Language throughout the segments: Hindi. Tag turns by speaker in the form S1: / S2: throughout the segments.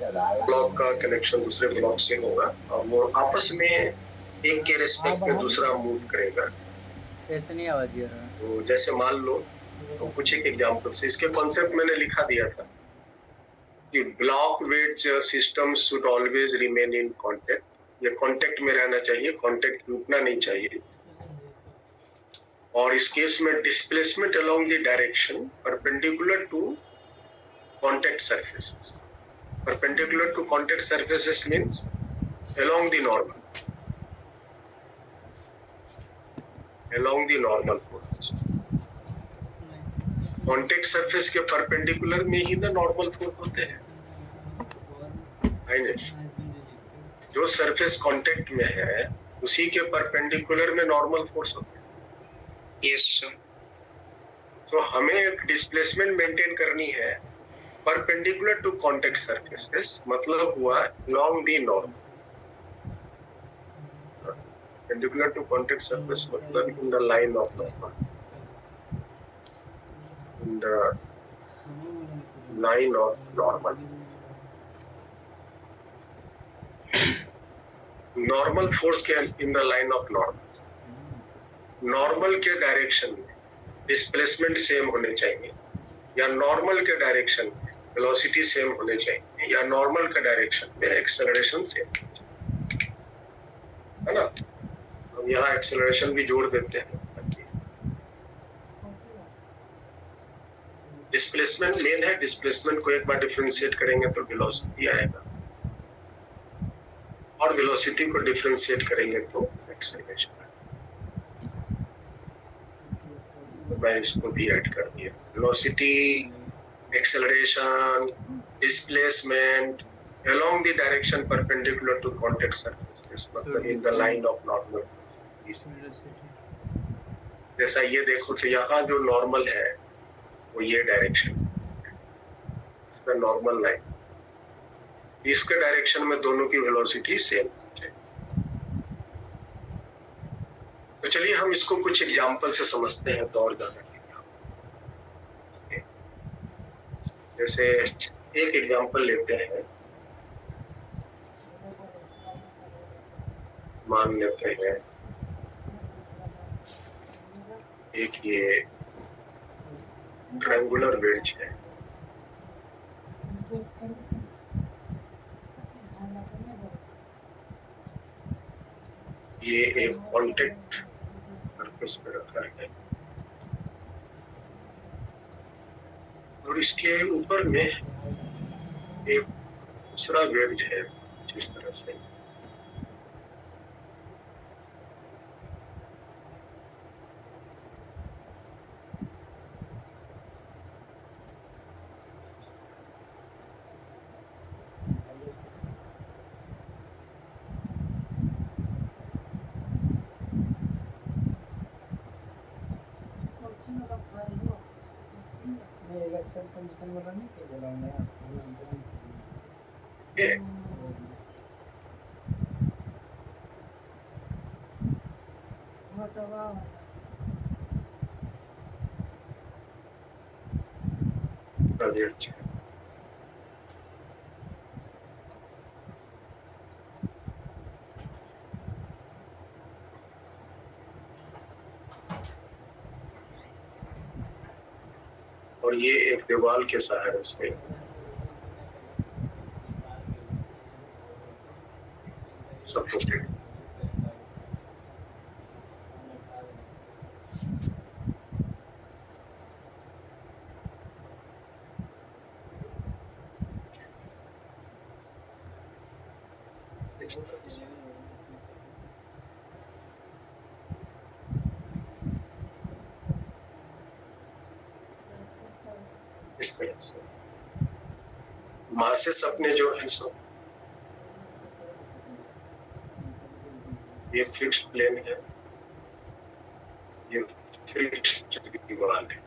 S1: ब्लॉक का कनेक्शन दूसरे ब्लॉक से होगा और वो आपस में एक के रिस्पेक्ट में दूसरा मूव करेगा।
S2: ऐसे नहीं आवाज आ रहा।
S1: तो जैसे मान लो, तो कुछ एक एग्जाम्पल से इसके कॉन्सेप्ट मैंने लिखा दिया था कि block weight system should always remain in contact. ये कांटेक्ट में रहना चाहिए, कांटेक्ट टूटना नहीं चाहिए। और इस केस में displacement along the direction perpendicular to contact surfaces. Perpendicular to contact surfaces means along the normal forces। Contact surface के परपेंडिकुलर में ही ना नॉर्मल फोर्स होते हैं। जो सरफेस कांटेक्ट में है उसी के परपेंडिकुलर में नॉर्मल फोर्स होते हैं। Yes sir. तो हमें एक डिस्प्लेसमेंट मेंटेन करनी है परपेंडिकुलर टू कांटेक्ट सरफेसेस, मतलब हुआ along the normal। perpendicular to contact surface मतलब in the line of normal, in the line of normal। Normal force के in the line of normal. Normal के डायरेक्शन में डिस्प्लेसमेंट सेम होने चाहिए, या नॉर्मल के डायरेक्शन में वेलोसिटी सेम होने चाहिए, या नॉर्मल के डायरेक्शन में एक्सेलरेशन सेम, है ना। हम यहाँ एक्सेलरेशन भी जोड़ देते हैं। डिस्प्लेसमेंट मेन है, डिस्प्लेसमेंट को एक बार डिफरेंशिएट करेंगे तो वेलोसिटी आएगा, और वेलोसिटी को डिफरेंशिएट करेंगे तो एक्सेलरेशन आएगा। तो मैं इसको भी ऐड कर दिया, velocity, acceleration, displacement along the direction perpendicular to contact surfaces, मतलब in the line of normal। जैसा ये देखो तो यहाँ जो नॉर्मल है वो ये डायरेक्शन, इसका नॉर्मल लाइन, इसके डायरेक्शन में दोनों की वेलोसिटी सेम है। तो चलिए हम इसको कुछ एग्जांपल से समझते हैं तो और ज्यादा। जैसे एक एग्जांपल लेते हैं, मान लेते हैं एक ये ट्रायंगुलर वेज है, ये एक कांटेक्ट सरफेस पे रखा है और इसके ऊपर में एक दूसरा वेज है जिस तरह से। अच्छा, और ये एक दीवार के सहारे से सपोर्टेड। इस तरह से मासेस अपने जो है सो ये फिक्स्ड प्लेन है, ये फिक्स्ड दीवार है,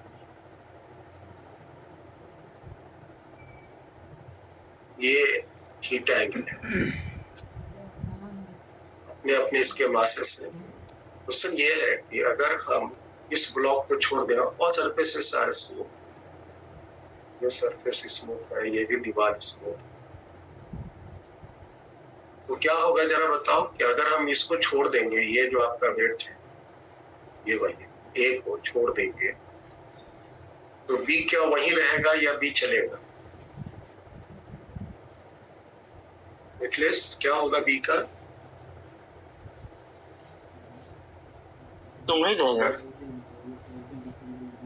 S1: ये हीट एंगल है, अपने अपने इसके मासेस है। क्वेश्चन ये है कि अगर हम इस ब्लॉक को छोड़ दें और सरफेसेस सारे स्मूथ, ये सरफेस स्मूथ है, ये भी दीवार स्मूथ है, तो क्या होगा जरा बताओ कि अगर हम इसको छोड़ देंगे, ये जो आपका वेट है, ये वाली ए को छोड़ देंगे, तो बी क्या वहीं रहेगा या बी चलेगा? मिथिलेश, क्या होगा बी का?
S3: तो वही रहेगा।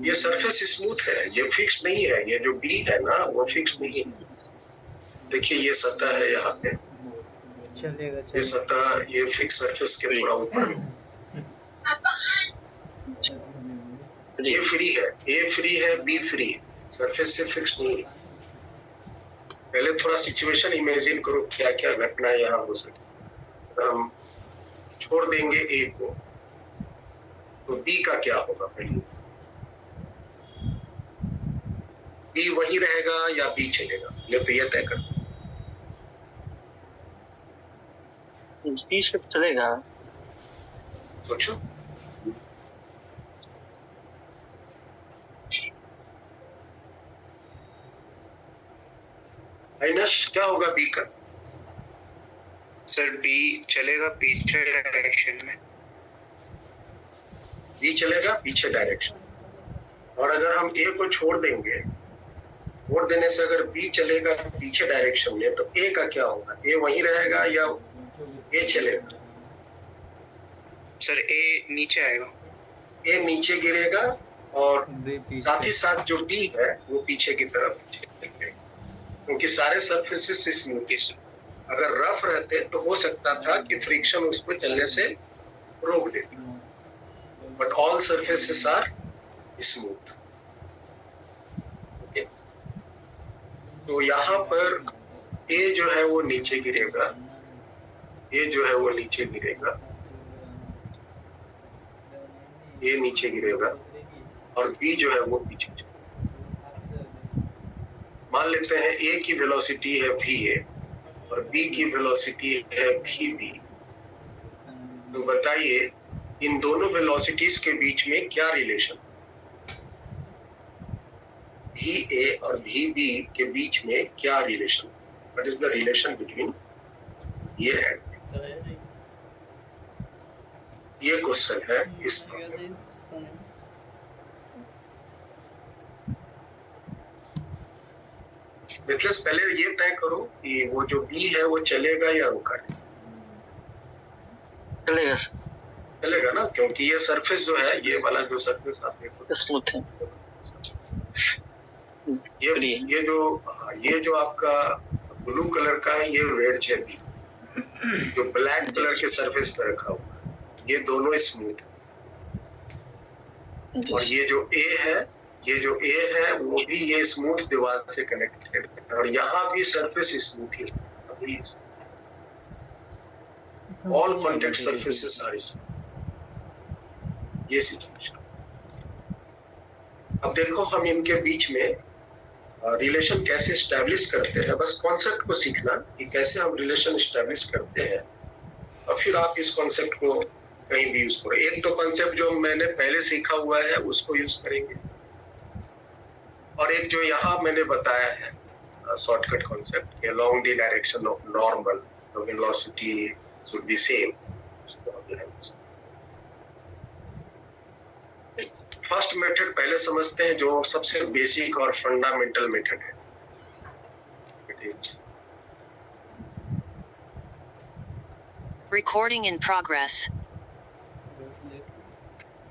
S1: ये सरफेस स्मूथ है, ये फिक्स नहीं है। ये जो बी है ना, वो फिक्स नहीं है। देखिए ये सतह है यहाँ पे,
S2: चलेगा
S1: ये सतह, ये फिक्स सरफेस के थोड़ा ऊपर ये फ्री है, ए फ्री है, बी फ्री है, सरफेस से फिक्स नहीं है। पहले थोड़ा सिचुएशन इमेजिन करो, क्या क्या घटना यहाँ हो सकती। हम छोड़ देंगे ए को, तो बी का क्या होगा? पहले बी वही रहेगा या बी चलेगा? ये तो ये तय कर दो।
S3: बी से चलेगा।
S1: सोचो। आइनश, क्या होगा बी का?
S4: सर बी चलेगा पीछे डायरेक्शन में।
S1: बी चलेगा पीछे डायरेक्शन, और अगर हम ए को छोड़ देंगे, छोड़ देने से अगर बी चलेगा पीछे डायरेक्शन में, तो ए का क्या होगा? ए वहीं रहेगा या ए चलेगा?
S4: सर ए नीचे आएगा।
S1: ए नीचे गिरेगा, और साथ ही साथ जो बी है वो पीछे की तरफ चलेगा, क्योंकि सारे सरफेसेस स्मूथ। अगर रफ रहते तो हो सकता था कि फ्रिक्शन उसको चलने से रोक देती, but all surfaces are smooth. Okay, तो यहाँ पर ए जो है वो नीचे गिरेगा, ए जो है वो नीचे गिरेगा, ए नीचे गिरेगा, और बी जो है वो पीछे चलेगा। मान लेते हैं ए की वेलोसिटी है वी ए और बी की वेलोसिटी है वी बी। तो बताइए इन दोनों वेलोसिटीज के बीच में क्या रिलेशन? वी ए और वी बी के बीच में क्या relation? What is the relation between ये एंड ये क्वेश्चन है इस प्रॉब्लम। मिथलेश, पहले ये तय करो कि वो जो बी है वो चलेगा या रुका है?
S3: चलेगा।
S1: चलेगा ना, क्योंकि ये सरफेस जो है, ये वाला जो सरफेस आप देखो
S3: स्मूथ है।
S1: ये जो आपका ब्लू कलर का है, ये वेज है बी। जो ब्लैक कलर के सरफेस पर रखा हुआ है, ये दोनों स्मूथ है। और ये जो ए है वो भी ये स्मूथ दीवार से कनेक्टेड है, और यहाँ भी सरफेस स्मूथ ही है। All contact surfaces are smooth. ये सिचुएशन। अब देखो हम इनके बीच में रिलेशन कैसे स्टैब्लिश करते हैं। बस कॉन्सेप्ट को सीखना कि कैसे हम रिलेशन स्टैब्लिश करते हैं, और फिर आप इस कॉन्सेप्ट को कहीं भी यूज करो। एक तो कॉन्सेप्ट जो मैंने पहले सीखा हुआ है उसको यूज करेंगे, और एक जो यहाँ मैंने बताया है shortcut concept, along the direction of normal the velocity should be same। First method पहले समझते हैं, जो सबसे बेसिक और फंडामेंटल मेथड है।
S5: Recording in progress.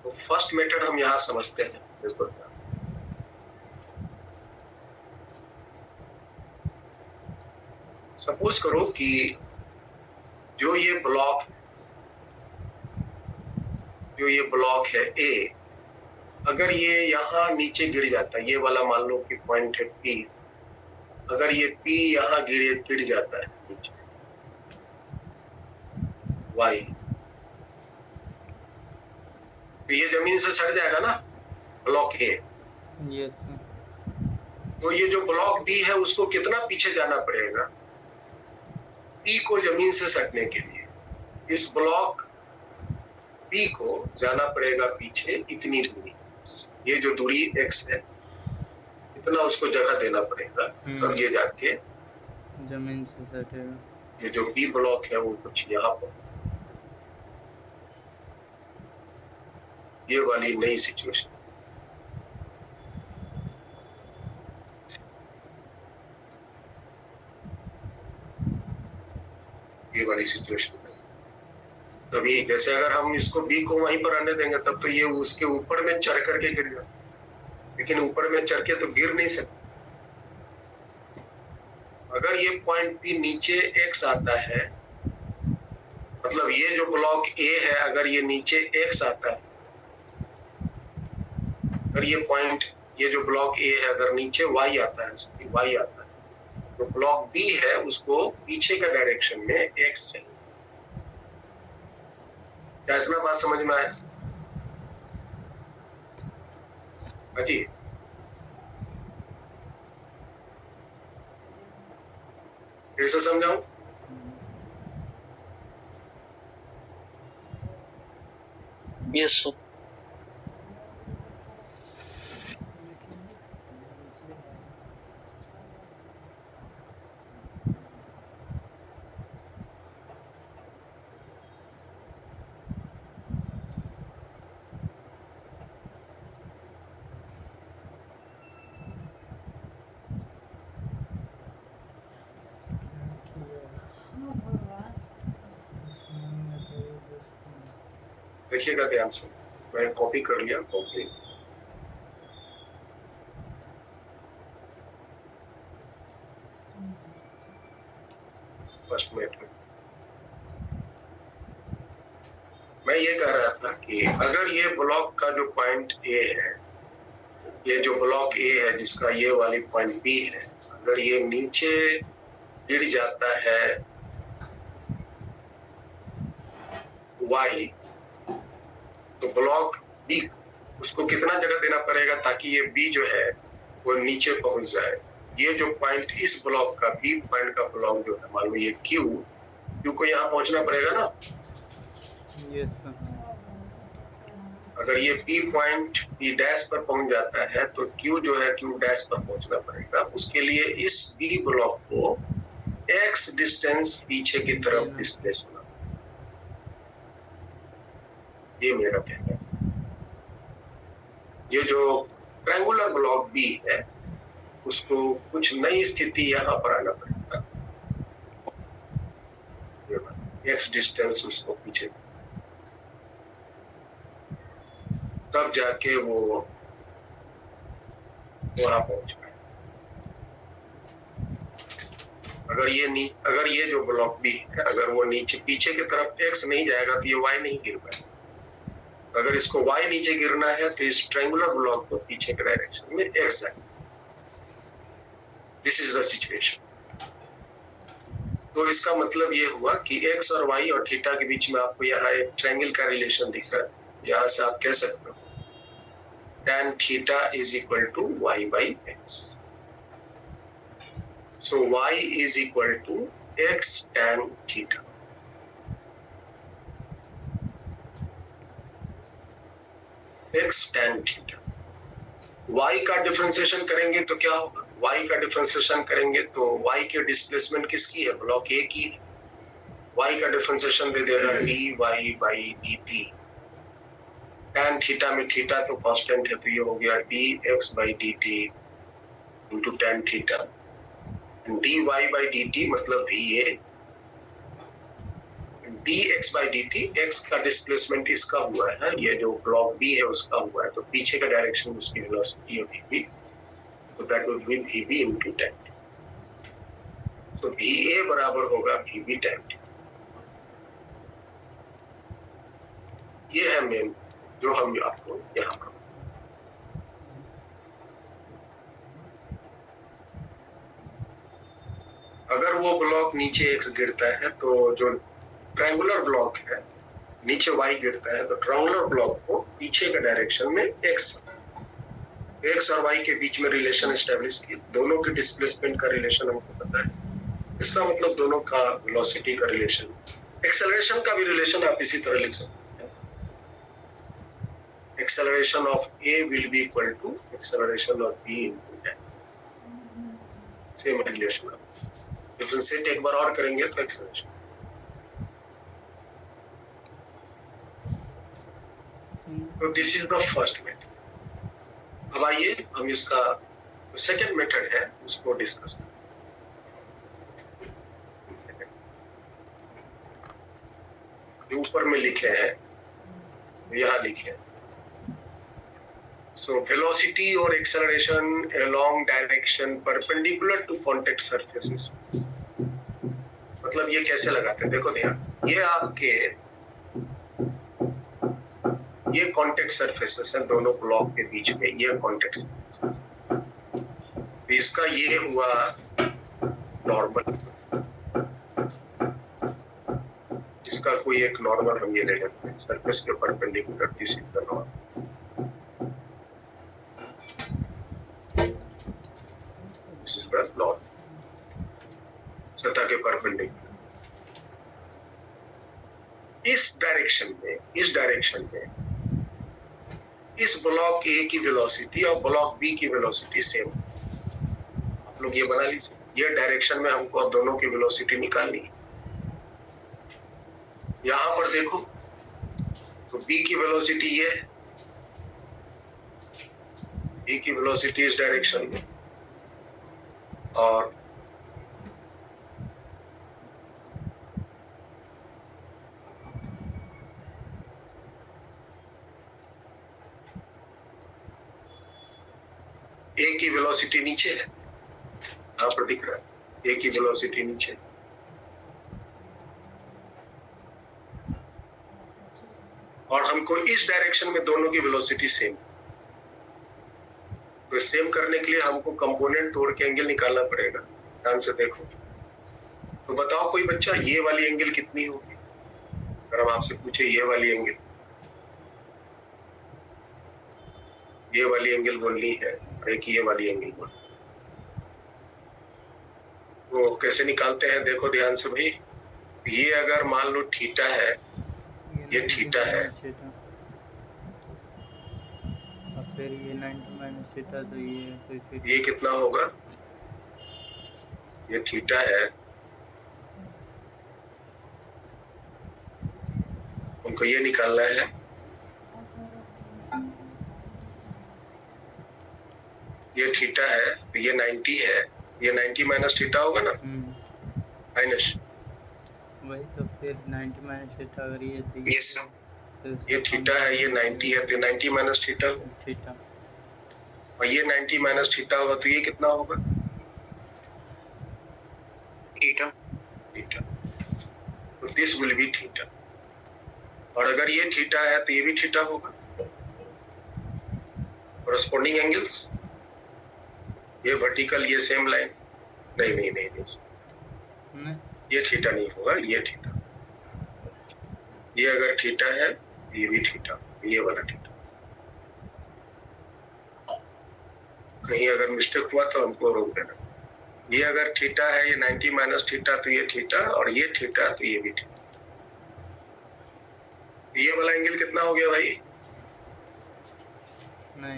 S1: तो फर्स्ट मेथड हम यहाँ समझते हैं। इसको सपोज करो कि जो ये ब्लॉक है ए, अगर ये यहाँ नीचे गिर जाता है, ये वाला मान लो कि पॉइंट है पी, अगर ये पी यहाँ गिर जाता है नीचे वाई, तो ये जमीन से सट जाएगा ना ब्लॉक ए।
S2: यस।
S1: तो ये जो ब्लॉक बी है उसको कितना पीछे जाना पड़ेगा पी को जमीन से सटने के लिए? इस ब्लॉक बी को जाना पड़ेगा पीछे इतनी दूरी, ये जो दूरी x है इतना उसको जगह देना पड़ेगा, तब ये जाके
S2: जमीन से सटेगा।
S1: ये जो बी ब्लॉक है वो कुछ यहाँ पर, ये वाली नई सिचुएशन, ये वाली सिचुएशन है। तभी जैसे अगर हम इसको बी को वहीं पर आने देंगे तब तो ये उसके ऊपर में चढ़ करके गिर जाए, लेकिन ऊपर में चढ़ के तो गिर नहीं सकते। अगर ये पॉइंट बी नीचे x आता है, मतलब ये जो ब्लॉक A है अगर ये नीचे x आता है, अगर ये पॉइंट, ये जो ब्लॉक A है अगर नीचे y आता है, y आता है, तो ब्लॉक B है उसको पीछे का डायरेक्शन में x चाहिए। क्या इतना बात समझ में आया? जी, फिर से समझाऊं?
S3: Yes sir.
S1: देखिएगा ध्यान से, मैं कॉपी कर लिया, कॉपी। फर्स्ट मिनट में मैं ये कह रहा था कि अगर ये ब्लॉक का जो पॉइंट A है, ये जो ब्लॉक A है जिसका ये वाली पॉइंट B है, अगर ये नीचे गिर जाता है Y, तो ब्लॉक B उसको कितना जगह देना पड़ेगा ताकि ये B जो है वो नीचे पहुंच जाए। ये जो पॉइंट इस ब्लॉक का B पॉइंट का ब्लॉक जो है, मान लो ये Q को यहाँ पहुंचना पड़ेगा ना।
S2: Yes sir.
S1: अगर ये B पॉइंट B डैश पर पहुंच जाता है तो Q जो है Q डैश पर पहुंचना पड़ेगा। उसके लिए इस B ब्लॉक को x डिस्टेंस पीछे की तरफ डिस्प्लेस होना, ये मेरा कहना है। ये जो ट्रायंगुलर ब्लॉक B है उसको कुछ नई स्थिति यहाँ पर आना पड़ेगा, x डिस्टेंस उसको पीछे, तब जाके वो वहां पहुंच पाए। अगर ये जो ब्लॉक B है अगर वो नीचे पीछे की तरफ x नहीं जाएगा तो ये y नहीं गिर पाएगा। अगर इसको y नीचे गिरना है तो इस ट्रायंगुलर ब्लॉक को पीछे के डायरेक्शन में x है। This is the situation. तो इसका मतलब ये हुआ कि x और y और थीटा के बीच में आपको यहाँ एक ट्रायंगल का रिलेशन दिख रहा है। यहाँ से आप कह सकते हो tan theta is equal to y by x. So y is equal to x tan theta. x tan theta. y का डिफरेंशिएशन करेंगे तो क्या होगा? y का डिफरेंशिएशन करेंगे तो y के डिस्प्लेसमेंट किसकी है? ब्लॉक A की है। y का डिफरेंशिएशन दे देगा dy by dt। tan theta में थीटा तो कांस्टेंट है तो ये हो गया dx by dt into tan theta, dy by dt मतलब va, dx by dt, x का डिस्प्लेसमेंट इसका हुआ है, ये जो ब्लॉक B है उसका हुआ है, तो पीछे का डायरेक्शन उसकी वेलोसिटी है vb, तो that will be vb into tan। तो va बराबर होगा vb tan। ये है मेन जो हम आपको यहाँ पर, अगर वो ब्लॉक नीचे x गिरता है तो जो ट्रायंगुलर ब्लॉक है नीचे y गिरता है, तो ट्रायंगुलर ब्लॉक को पीछे के डायरेक्शन में x और y के बीच में रिलेशन एस्टेब्लिश किया। दोनों के डिस्प्लेसमेंट का रिलेशन हमको पता है, इसका मतलब दोनों का वेलोसिटी का रिलेशन, एक्सेलरेशन का भी रिलेशन आप इसी तरह लिख सकते हैं। Acceleration of A will be equal to acceleration of B into tan. Same relation. Differentiate एक बार और करेंगे तो एक्सेलरेशन। तो this is the first method. अब आइए हम इसका सेकेंड मेथड है उसको डिस्कस करें। जो ऊपर में लिखे हैं यहाँ लिखे हैं, so velocity or acceleration along direction perpendicular to contact surfaces। मतलब ये कैसे लगाते हैं, देखो ध्यान, ये आपके ये कांटेक्ट सरफेसेस है दोनों ब्लॉक के बीच में, ये कांटेक्ट सरफेसेस। इसका ये हुआ नॉर्मल, इसका कोई एक नॉर्मल हम ये ले लेते हैं सरफेस के perpendicular, this is the normal. This is the normal सतह के परपेंडिकुलर। इस डायरेक्शन में इस ब्लॉक ए की वेलोसिटी और ब्लॉक बी की वेलोसिटी सेम। आप लोग ये बना लीजिए, ये डायरेक्शन में हमको अब दोनों की वेलोसिटी निकालनी है। यहां पर देखो तो बी की वेलोसिटी ये है, बी की वेलोसिटी इस डायरेक्शन में, और ए की वेलोसिटी नीचे है, यहां पर दिख रहा है ए की वेलोसिटी नीचे। और हमको इस डायरेक्शन में दोनों की वेलोसिटी सेम। तो सेम करने के लिए हमको कंपोनेंट तोड़ के एंगल निकालना पड़ेगा। ध्यान से देखो, तो बताओ कोई बच्चा ये वाली एंगल कितनी होगी, अगर हम आपसे पूछे ये वाली एंगल, ये वाली एंगल बोलनी है और एक ये वाली एंगल बोलनी, तो कैसे निकालते हैं देखो ध्यान से भाई। ये अगर मान लो थीटा है, ये थीटा है,
S2: और फिर ये 90 माइनस थीटा, तो
S1: ये कितना होगा, ये थीटा है, उनको ये निकालना है, ये थीटा है, तो ये 90 है, ये 90 माइनस थीटा होगा ना, माइनस
S2: वही तो, फिर 90 माइनस थीटा अगर ये तो
S4: यस सर,
S1: ये थीटा है, ये 90 है, तो 90 माइनस थीटा,
S2: थीटा,
S1: और ये 90 माइनस थीटा होगा, तो ये कितना होगा,
S4: थीटा,
S1: थीटा। तो दिस विल बी थीटा। और अगर ये थीटा है तो ये भी थीटा होगा। कॉरेस्पॉन्डिंग एंगल्स, ये वर्टिकल, ये सेम लाइन, नहीं नहीं नहीं नहीं, ये थीटा नहीं होगा, ये थीटा, ये अगर थीटा है ये भी थीटा, ये वाला थीटा। कहीं अगर मिस्टेक हुआ तो हमको रोक देना। ये अगर थीटा है, ये 90 माइनस थीटा, तो ये थीटा, और ये थीटा तो ये भी थीटा। ये वाला एंगल कितना हो गया भाई,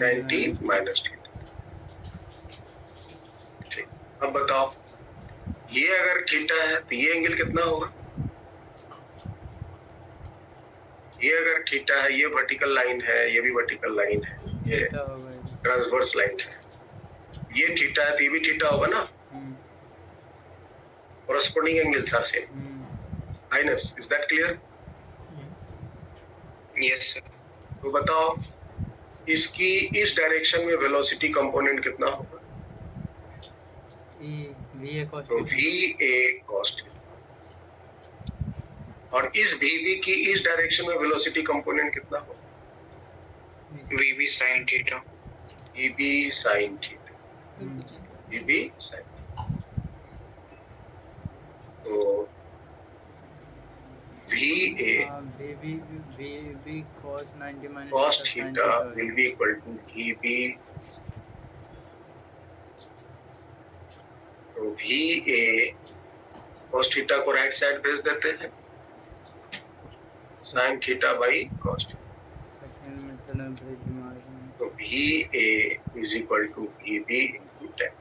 S1: 90 माइनस थीटा। ठीक, अब बताओ ये अगर थीटा है तो ये एंगल कितना होगा, ये अगर थीटा है, ये वर्टिकल लाइन है, ये भी वर्टिकल लाइन है, ये ट्रांसवर्स लाइन है, ये थीटा है तो ये भी थीटा होगा ना। Corresponding angles are same. Minus, is that clear?
S4: Yes sir.
S1: तो बताओ इसकी इस डायरेक्शन में वेलोसिटी कंपोनेंट कितना होगा, तो VA cos थीटा। और इस VB की इस डायरेक्शन में वेलोसिटी कंपोनेंट कितना होगा,
S4: VB sin theta,
S1: VB sin theta, VB sin theta. तो
S2: VB cos 90 minus
S1: cos theta will be equal to VB, तो VA cos थीटा को राइट साइड भेज देते हैं, sin theta by cos theta, तो VA is equal to VB into tan।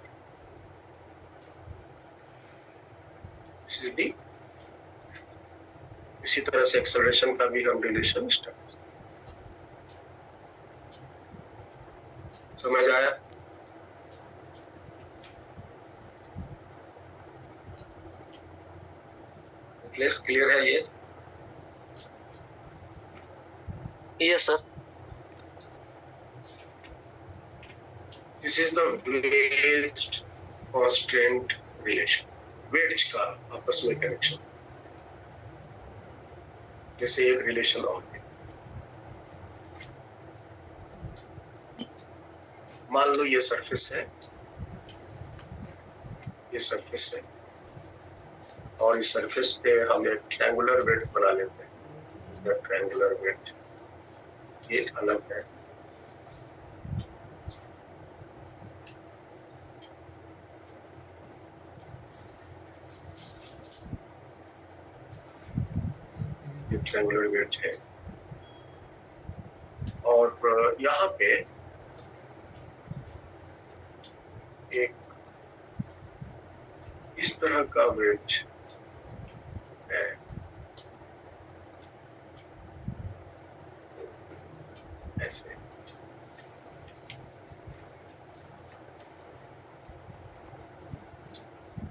S1: This is D. इसी तरह से एक्सेलरेशन का भी हम रिलेशन स्टार्ट। समझ आया? क्लियर है ये?
S3: Yes sir.
S1: This is the wedge constant relation, wedge का आपस में कनेक्शन। जैसे एक रिलेशन और है, मान लो ये सरफेस है, ये सरफेस है, और इस सरफेस पे हम एक ट्रायंगुलर वेट बना लेते हैं। ट्रायंगुलर वेट ये अलग है, ये ट्रायंगुलर वेट है। और यहाँ पे एक इस तरह का वेट है, ऐसे।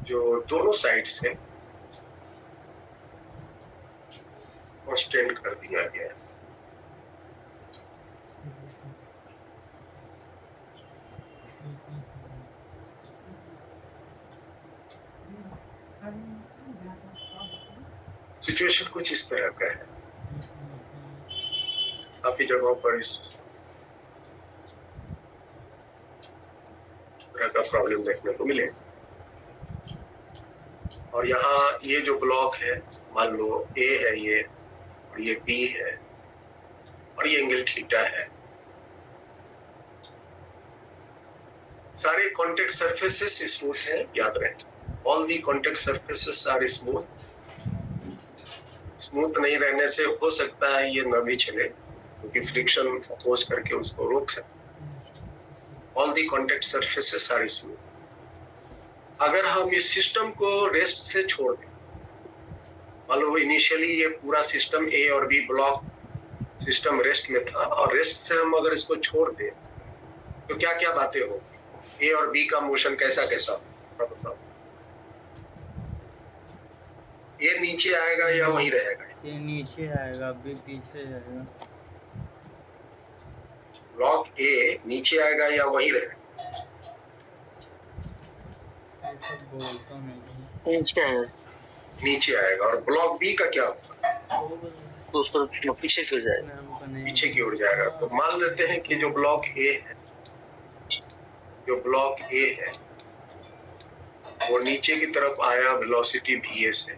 S1: जो दोनों साइड से कांस्टेंट कर दिया गया है। सिचुएशन कुछ इस तरह का है। काफी जगहों पर इस तरह का प्रॉब्लम देखने को मिलेगा। और यहाँ ये जो ब्लॉक है, मान लो ए है ये, और ये बी है, और ये एंगल थीटा है। सारे कॉन्टेक्ट सरफेसेस स्मूथ है, याद रहे। All the contact surfaces are smooth. Smooth नहीं रहने से हो सकता है ये न भी चले, क्योंकि फ्रिक्शन अपोज करके उसको रोक सकते। All the contact surfaces are smooth. अगर हम इस सिस्टम को रेस्ट से छोड़ दें, मान लो इनिशियली ये पूरा सिस्टम ए और बी ब्लॉक सिस्टम रेस्ट में था, और रेस्ट से हम अगर इसको छोड़ दें तो क्या क्या बातें होगी? ए और बी का मोशन कैसा कैसा होगा? ये नीचे आएगा या वहीं रहेगा?
S2: ये नीचे आएगा, बी पीछे जाएगा।
S1: ब्लॉक ए नीचे आएगा या वहीं रहेगा?
S2: ऐसा बोलता नहीं।
S3: नीचे आएगा।
S1: नीचे आएगा। और ब्लॉक बी का क्या होगा?
S3: तो उसको पीछे क्यों जाएगा?
S1: पीछे की ओर जाएगा। तो मान लेते हैं कि जो ब्लॉक ए है, जो ब्लॉक ए है वो नीचे की तरफ आया वेलोसिटी va से,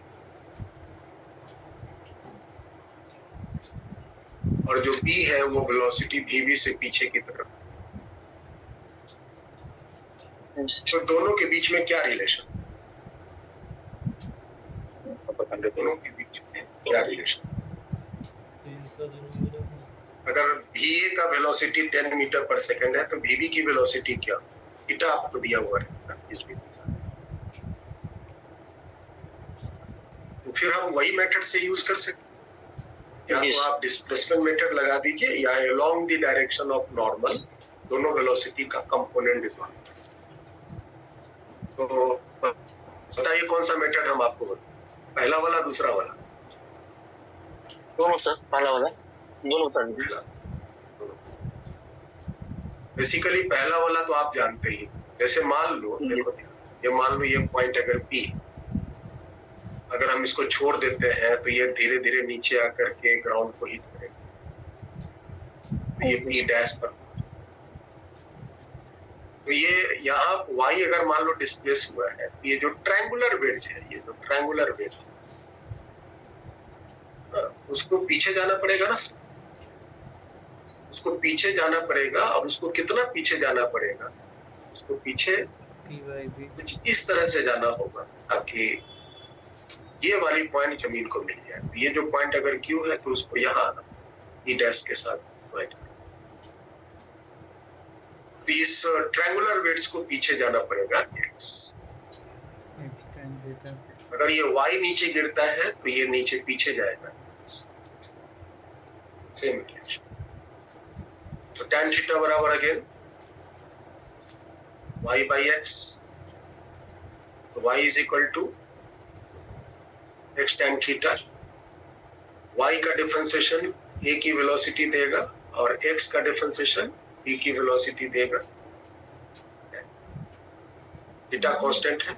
S1: और जो b है वो वेलोसिटी vb से पीछे की तरफ। तो दोनों के बीच में क्या रिलेशन? दोनों के बीच में क्या रिलेशन? अगर va का वेलोसिटी 10 मीटर पर सेकंड है तो vb की वेलोसिटी क्या? थीटा आपको दिया हुआ है इस बिंदु से। तो फिर हम वही मेथड से यूज कर सकते हैं। या तो आप डिस्प्लेसमेंट मेथड लगा दीजिए, या along the direction of normal दोनों वेलोसिटी का कंपोनेंट डिफाइन। तो बताइए कौन सा मेथड हम आपको बताएं? पहला वाला, दूसरा वाला?
S3: दोनों सर, पहला वाला दोनों बता दीजिए।
S1: बेसिकली पहला वाला तो आप जानते ही। जैसे मान लो, देखो ये मान लो ये पॉइंट अगर P, अगर हम इसको छोड़ देते हैं तो ये धीरे धीरे नीचे आकर के ग्राउंड को हिट करेगा। तो ये P डैश पर, तो ये यहाँ y अगर मान लो डिस्प्लेस हुआ है, तो ये जो ट्रायंगुलर वेज है, ये जो ट्रायंगुलर वेज है उसको पीछे जाना पड़ेगा ना, उसको पीछे जाना पड़ेगा। और उसको कितना पीछे जाना पड़ेगा? उसको पीछे कुछ इस तरह से जाना होगा ताकि ये वाली पॉइंट जमीन को मिल जाए। ये जो पॉइंट अगर Q है तो उसको यहाँ आना E डैश के साथ पॉइंट। तो इस ट्रायंगुलर वेट्स को पीछे जाना पड़ेगा X। अगर ये y नीचे गिरता है तो ये नीचे पीछे जाएगा, सेम रिलेशन। तो tan थीटा बराबर अगेन y by x, तो y is equal to x tan theta. y का डिफरेंशिएशन a की वेलोसिटी देगा और x का डिफरेंशिएशन b की वेलोसिटी देगा। थीटा कांस्टेंट है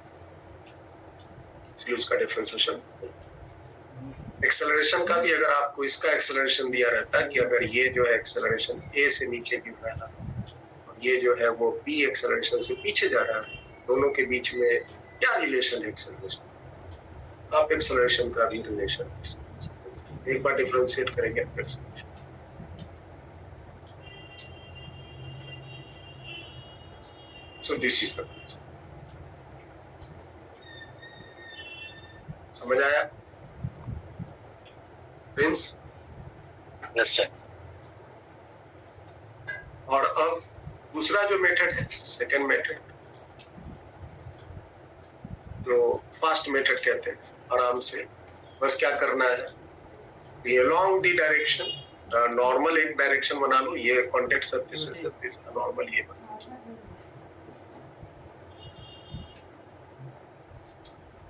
S1: इसलिए उसका डिफरेंशिएशन। एक्सेलरेशन का भी अगर आपको इसका एक्सेलरेशन दिया रहता है कि अगर ये जो है एक्सेलरेशन a से नीचे गिर रहा है और ये जो है वो b एक्सेलरेशन से पीछे जा रहा है, दोनों के बीच में क्या रिलेशन है एक्सेलरेशन, आप एक्सेलरेशन का भी रिलेशन एक बार डिफरेंशिएट करेंगे acceleration. So this is the समझ आया प्रिंस?
S3: Yes sir.
S1: और अब दूसरा जो मेथड है, सेकंड मेथड, जो फास्ट मेथड कहते हैं, आराम से बस क्या करना है, ये अलोंग द डायरेक्शन, नॉर्मल एक डायरेक्शन बना लो, ये कॉन्टेक्ट सरफेस है, सरफेस का नॉर्मल ये बना,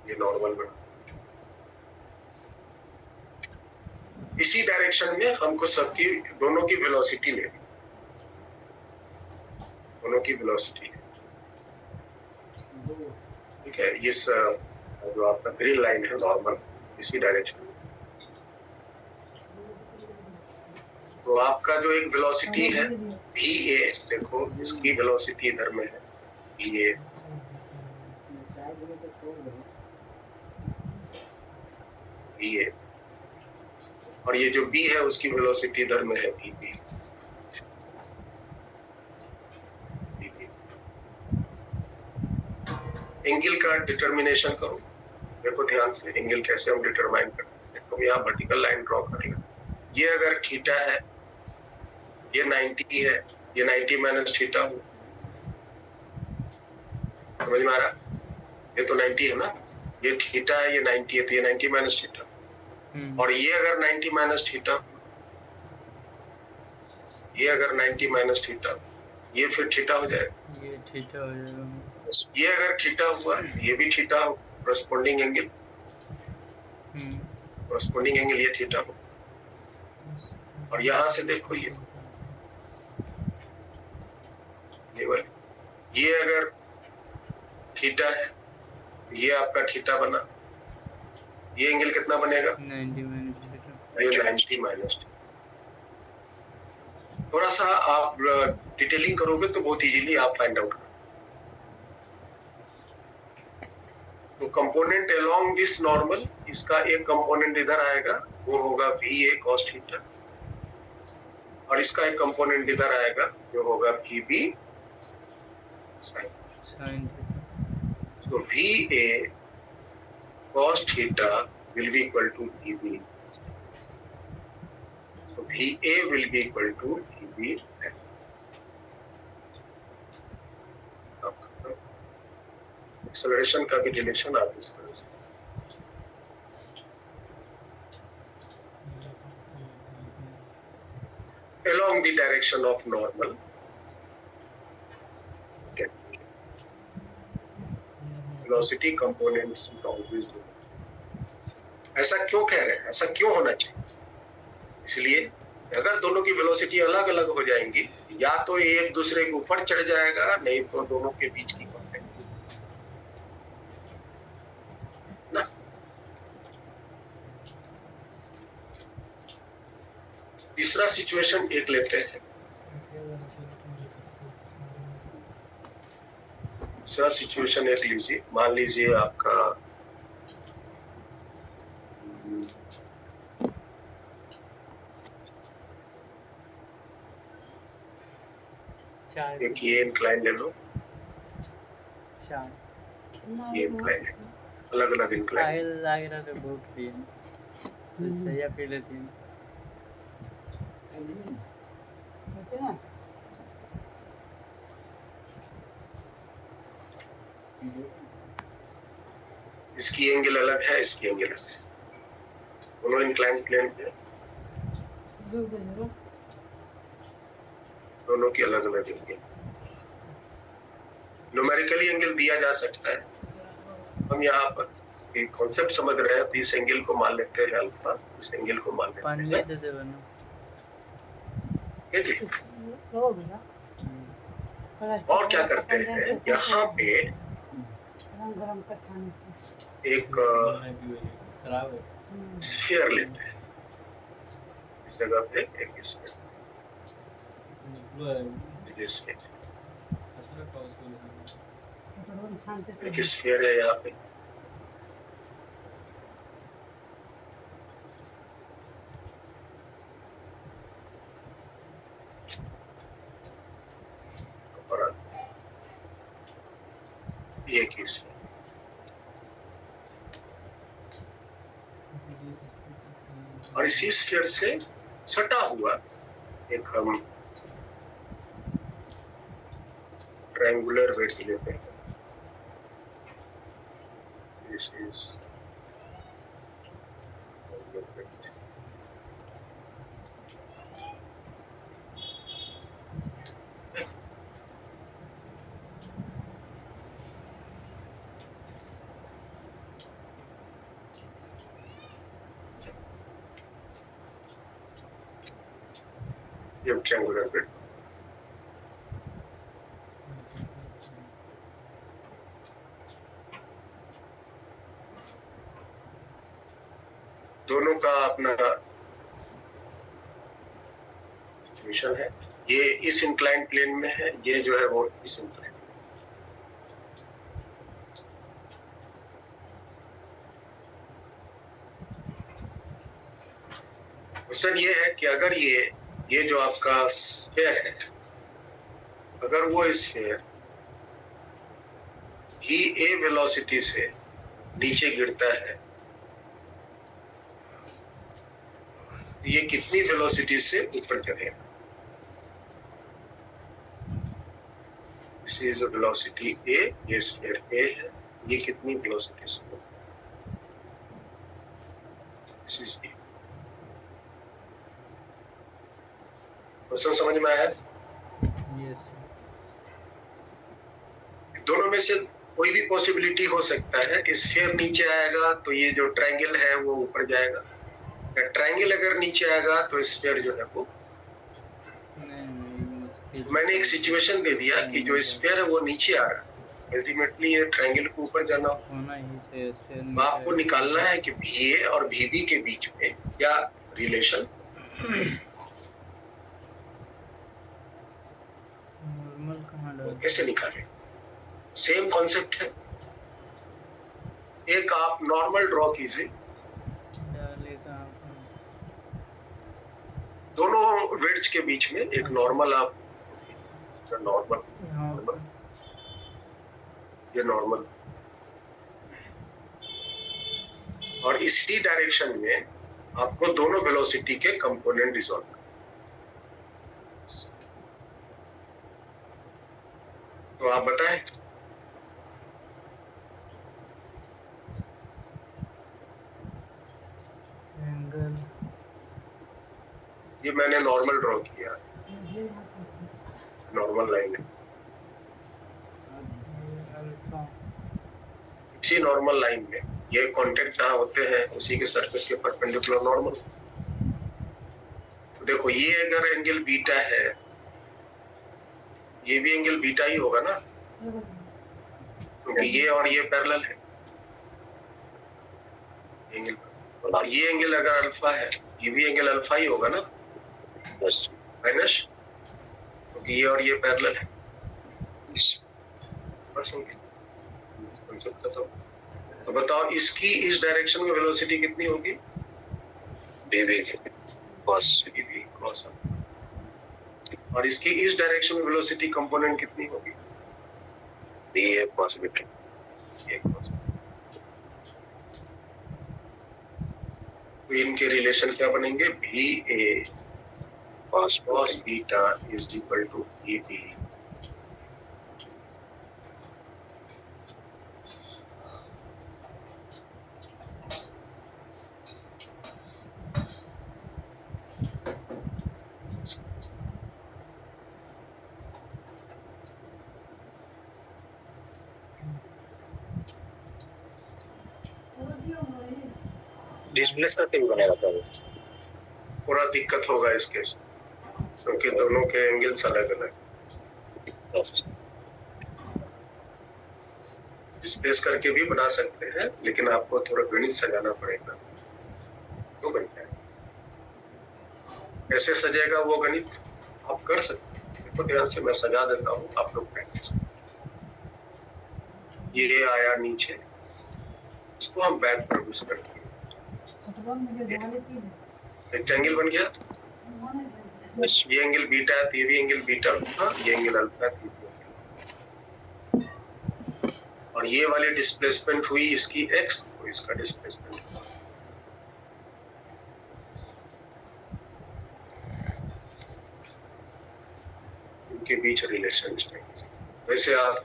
S1: ये नॉर्मल बना। इसी डायरेक्शन में हमको सबकी दोनों की वेलोसिटी लेनी, दोनों की वेलोसिटी, ठीक है। इस जो आपका ग्रीन लाइन है नॉर्मल, इसी डायरेक्शन में, तो आपका जो एक वेलोसिटी है va, देखो इसकी वेलोसिटी इधर में है va, va, और ये जो b है उसकी वेलोसिटी इधर में है vb, एंगल का डिटर्मिनेशन करो। देखो ध्यान से एंगल कैसे हम डिटरमाइन करते हैं। तो यहाँ वर्टिकल लाइन ड्रॉ कर लें। ये अगर थीटा है, ये 90 है, ये 90 माइनस थीटा हो, समझ में आ रहा? ये तो 90 है ना, ये थीटा है, ये 90 है, तो ये 90 माइनस थीटा। और ये अगर 90 माइनस थीटा, ये अगर 90 माइनस थीटा, ये फिर थीटा हो जाएगा,
S2: ये थीटा हो जाएगा।
S1: ये अगर थीटा हुआ, ये भी थीटा हो, करस्पॉन्डिंग एंगल, करस्पॉन्डिंग एंगल ये थीटा हो। और यहां से देखो ये अगर थीटा है, ये आपका थीटा बना, ये एंगल कितना बनेगा?
S2: 90 माइनस थीटा।
S1: ये 90 माइनस। थोड़ा सा आप डिटेलिंग करोगे तो बहुत इजीली आप फाइंड आउट करोगे। तो कंपोनेंट अलोंग दिस नॉर्मल, इसका एक कंपोनेंट इधर आएगा, वो होगा va cos थीटा, और इसका एक कंपोनेंट इधर आएगा जो होगा vb sin
S2: theta.
S1: So va cos theta will be equal to vb. So va will be equal to vb. Acceleration का भी रिलेशन आप इस तरह से, along the direction of normal, velocity components always. ऐसा क्यों कह रहे हैं, ऐसा क्यों होना चाहिए? इसलिए अगर दोनों की वेलोसिटी अलग अलग हो जाएंगी, या तो एक दूसरे के ऊपर चढ़ जाएगा, नहीं तो दोनों के बीच की कांटेक्ट ना। तीसरा सिचुएशन एक लेते हैं। तीसरा सिचुएशन एक लीजिए, मान लीजिए आपका एक ये इंक्लाइन ले लो, ये इंक्लाइन, अलग अलग इंक्लाइन,
S2: लग रहा है बहुत भी अच्छा या फिर लेती हैं।
S1: इसकी एंगल अलग है, इसकी एंगल अलग है, दोनों इंक्लाइन प्लेन पे, दोनों की अलग अलग एंगल। न्यूमेरिकली एंगल दिया जा सकता है, हम यहाँ पर कॉन्सेप्ट समझ रहे हैं तो इस एंगल को मान लेते हैं अल्फा, इस एंगल को मान लेते
S2: पानी
S1: हैं,
S2: दे दे बना।
S1: ठीक है। और क्या करते हैं, यहाँ पे एक
S2: खराब है।
S1: स्फीयर लेते हैं, इस जगह पे एक स्फीयर, एक स्फीयर है यहाँ पे, और एक स्फीयर, और इसी स्फीयर से सटा हुआ एक हम ट्रायंगुलर वेज लेते हैं। This is triangular wedge. ये ट्रायंगुलर वेज, दोनों का अपना सिचुएशन है, ये इस इंक्लाइन प्लेन में है, ये जो है वो इस इंक्लाइन। क्वेश्चन ये है कि अगर ये जो आपका स्फीयर है, अगर वो स्फीयर ही ए वेलोसिटी से नीचे गिरता है, ये कितनी वेलोसिटी से ऊपर चढ़ेगा? दिस इज अ वेलोसिटी ए, ये स्फीयर ए है, ये कितनी वेलोसिटी से? This is a. क्वेश्चन समझ में आया?
S2: यस।
S1: दोनों में से कोई भी पॉसिबिलिटी हो सकता है, स्फीयर नीचे आएगा तो ये जो ट्रायंगल है वो ऊपर जाएगा, ट्रायंगल अगर नीचे आएगा तो स्फीयर जो है वो, मैंने एक सिचुएशन दे दिया कि जो स्फीयर है वो नीचे आ रहा है, अल्टीमेटली ये ट्रायंगल को ऊपर जाना
S2: होना ही चाहिए स्फीयर
S1: तो आपको निकालना है कि VA और VB के बीच में क्या रिलेशन,
S2: नॉर्मल कहाँ डाल?
S1: कैसे निकालें? सेम कॉन्सेप्ट है, एक आप नॉर्मल ड्रॉ कीजिए,
S2: डालेगा
S1: दोनों वेड्ज के बीच में एक नॉर्मल, आप नॉर्मल, ये नॉर्मल, और इसी डायरेक्शन में आपको दोनों वेलोसिटी के कंपोनेंट रिजॉल्व करना। तो आप बताएं,
S2: एंगल
S1: ये मैंने नॉर्मल ड्रॉ किया, नॉर्मल लाइन है,
S2: अल्फा
S1: इसी नॉर्मल लाइन में ये कांटेक्ट जहाँ होते हैं उसी के सरफेस के परपेंडिकुलर नॉर्मल। तो देखो ये अगर एंगल बीटा है, ये भी एंगल बीटा ही होगा ना, क्योंकि ये और ये पैरेलल है एंगल, और ये एंगल अगर अल्फा है, ये भी एंगल अल्फा ही होगा ना, बस माइनस, क्योंकि ये और ये पैरेलल है, बस हो गया कांसेप्ट खत्म। तो बताओ इसकी इस डायरेक्शन में वेलोसिटी कितनी होगी?
S3: BB cos,
S1: BB cos, और इसकी इस डायरेक्शन में वेलोसिटी कंपोनेंट कितनी होगी?
S3: BA cos beta.
S1: तो इनके रिलेशन क्या बनेंगे? VA cos beta is equal to EB
S3: displace करके भी बनेगा क्या?
S1: थोड़ा दिक्कत होगा इस केस क्योंकि दोनों के एंगल्स अलग अलग। डिस्प्लेस करके भी बना सकते हैं लेकिन आपको थोड़ा गणित सजाना पड़ेगा तो बन जाएगा। कैसे सजेगा वो गणित आप कर सकते हैं। देखो ध्यान से मैं सजा देता हूँ, आप लोग प्रैक्टिस करें। ये आया नीचे, इसको हम बैक प्रोड्यूस करते हैं। रेक्टेंगल बन गया। ये एंगल बीटा है तो ये भी एंगल बीटा होगा, ये एंगल अल्फा है तो ये भी एंगल। और ये वाली डिस्प्लेसमेंट हुई इसकी x, तो इसका डिस्प्लेसमेंट हुआ। इनके बीच रिलेशन स्टेट। वैसे आप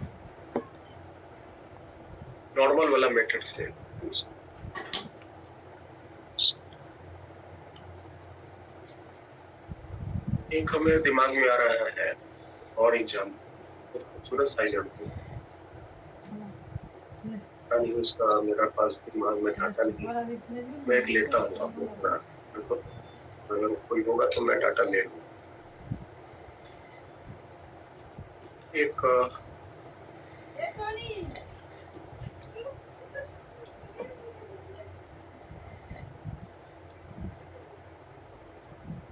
S1: नॉर्मल वाला मेथड से एक हमें दिमाग में आ रहा है और एग्जाम खूबसूरत सा एग्जाम्पल नहीं उसका मेरा पास दिमाग में डाटा नहीं, मैं एक लेता हूँ आप लोग का। अगर कोई होगा तो मैं डाटा ले लूँ। एक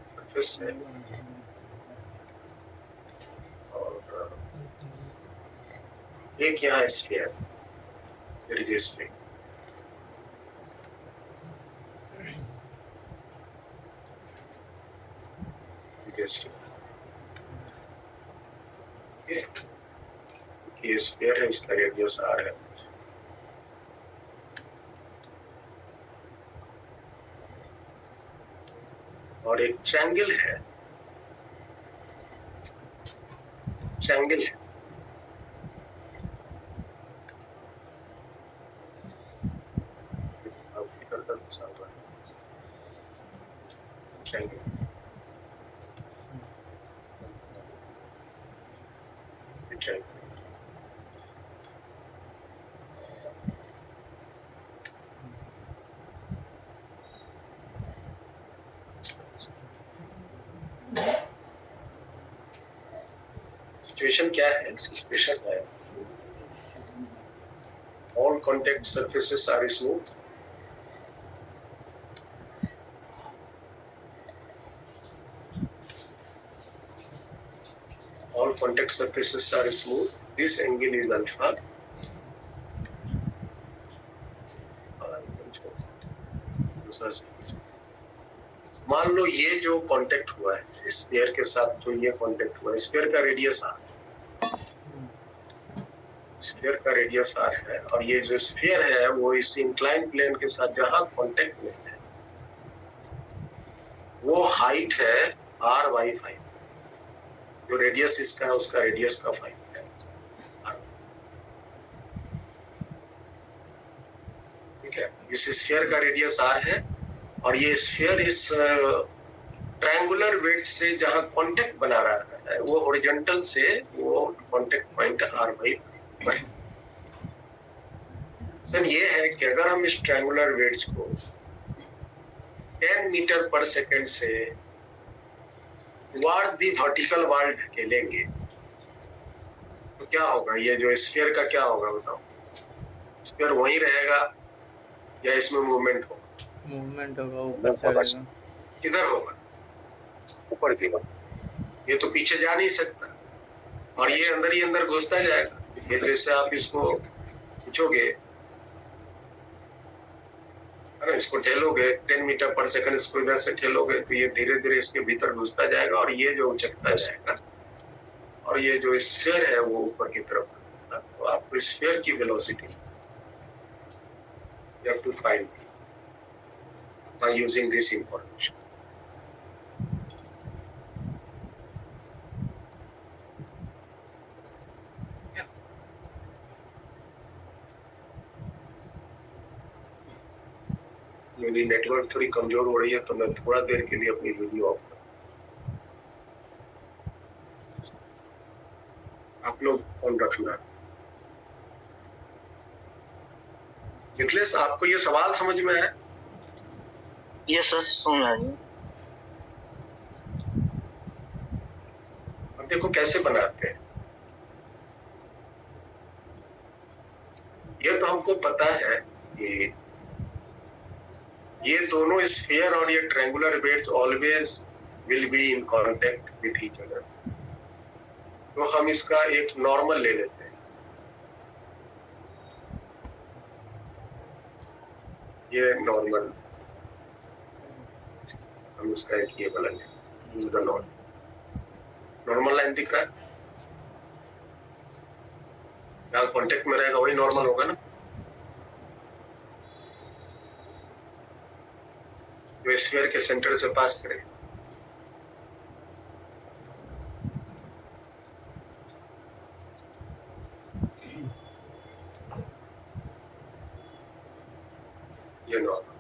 S1: सरफेस है और एक यहाँ स्फीयर स्फीयर ये स्फीयर है, इसका रेडियस r है। और एक ट्रायंगल है, ट्रायंगल है। ट्रायंगल सिचुएशन क्या है? सिचुएशन है all contact surfaces are smooth, all contact surfaces are smooth, this angle is alpha। मान लो ये जो कांटेक्ट हुआ है स्फीयर के साथ, जो ये कांटेक्ट हुआ है, स्फीयर का रेडियस r, स्फीयर का रेडियस r है और ये जो स्फीयर है वो इस इंक्लाइन प्लेन के साथ जहां कांटेक्ट में है वो हाइट है r/5, जो रेडियस इसका है उसका रेडियस का 5 है। ठीक है, इस स्फीयर का रेडियस r है और ये स्फीयर इस ट्रायंगुलर वेट से जहां कांटेक्ट बना रहा है वो हॉरिजॉन्टल से वो कांटेक्ट पॉइंट r/5 पर है। सर ये है कि अगर हम इस ट्रायंगुलर वेट्स को 10 मीटर पर सेकंड से टुवर्ड्स द वर्टिकल वॉल ढकेलेंगे तो क्या होगा? ये जो स्फीयर का क्या होगा बताओ? स्फीयर वहीं रहेगा या इसमें मूवमेंट होगा?
S2: मूवमेंट होगा, ऊपर चढ़ेगा।
S1: किधर होगा?
S3: ऊपर की बात।
S1: ये तो पीछे जा नहीं सकता और ये अंदर ही अंदर घुसता जाएगा। ये जैसे आप इसको खींचोगे है ना, इसको ठेलोगे 10 मीटर पर सेकंड, इसको इधर से ठेलोगे तो ये धीरे धीरे इसके भीतर घुसता जाएगा और ये जो उचकता जाएगा और ये जो स्फीयर है वो ऊपर की तरफ। तो आपको स्फीयर की velocity you have to find by using this information। मेरी नेटवर्क थोड़ी कमजोर हो रही है तो मैं थोड़ा देर के लिए अपनी वीडियो ऑफ कर, आप लोग फोन रखना। मिथिलेश, आपको ये सवाल समझ में आया?
S3: यस सर, सुन रहा हूँ।
S1: अब देखो कैसे बनाते हैं। ये तो हमको पता है कि ये दोनों स्फीयर और ये triangular weights always will be in contact with each other. तो हम इसका एक नॉर्मल ले लेते हैं। ये नॉर्मल, हम इसका एक ये वाला लें। इज द नॉर्मल लाइन दिख रहा है, जहाँ कांटेक्ट में रहेगा वही नॉर्मल होगा ना। जो स्फीयर के सेंटर से पास करेगा। ये नॉर्मल।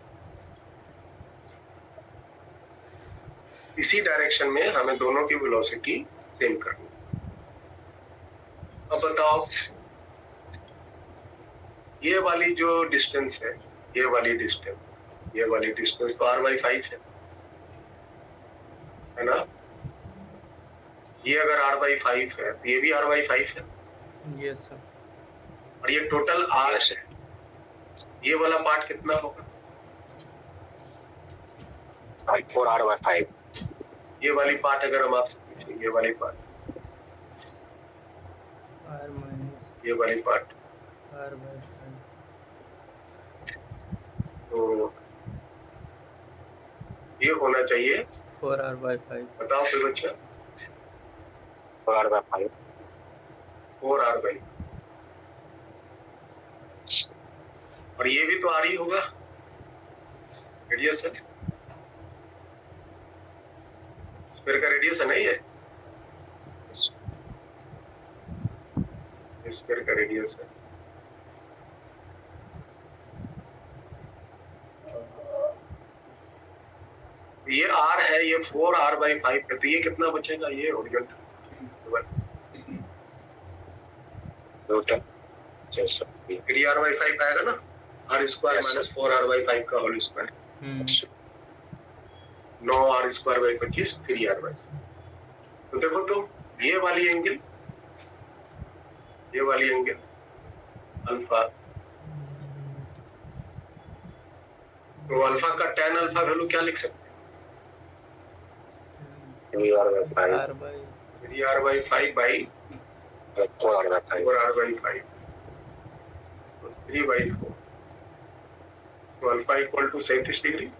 S1: इसी डायरेक्शन में हमें दोनों की वेलोसिटी सेम करनी है। अब बताओ, ये वाली जो डिस्टेंस है, ये वाली डिस्टेंस तो r/5 है ना। ये अगर r/5 है तो ये भी r/5 है।
S2: Yes sir.
S1: और ये टोटल r है। ये वाला पार्ट कितना होगा?
S3: 4r/5।
S1: ये वाली पार्ट अगर हम आपसे पूछें, ये वाली पार्ट,
S2: r माइनस
S1: ये वाली पार्ट,
S2: r/5।
S1: तो ये होना चाहिए
S2: 4r/5।
S1: बताओ फिर बच्चा।
S3: 4r/5।
S1: 4r/5। और ये भी तो r ही होगा, रेडियस है। स्फीयर का रेडियस है नहीं है, स्फीयर का रेडियस है। ये r है, ये 4r/5 है, तो ये कितना बचेगा? ये हॉरिजॉन्टल 3r/5 आएगा ना। r² माइनस 4r/5 का होल स्क्वायर, 9r² 25 3r/5। तो देखो तो ये वाली एंगल अल्फा, तो अल्फा का tan अल्फा वैल्यू क्या लिख सकते हैं? 3r/5 बाई 4r/5, तो 3/4, तो अल्फा इक्वल टू 37 डिग्री।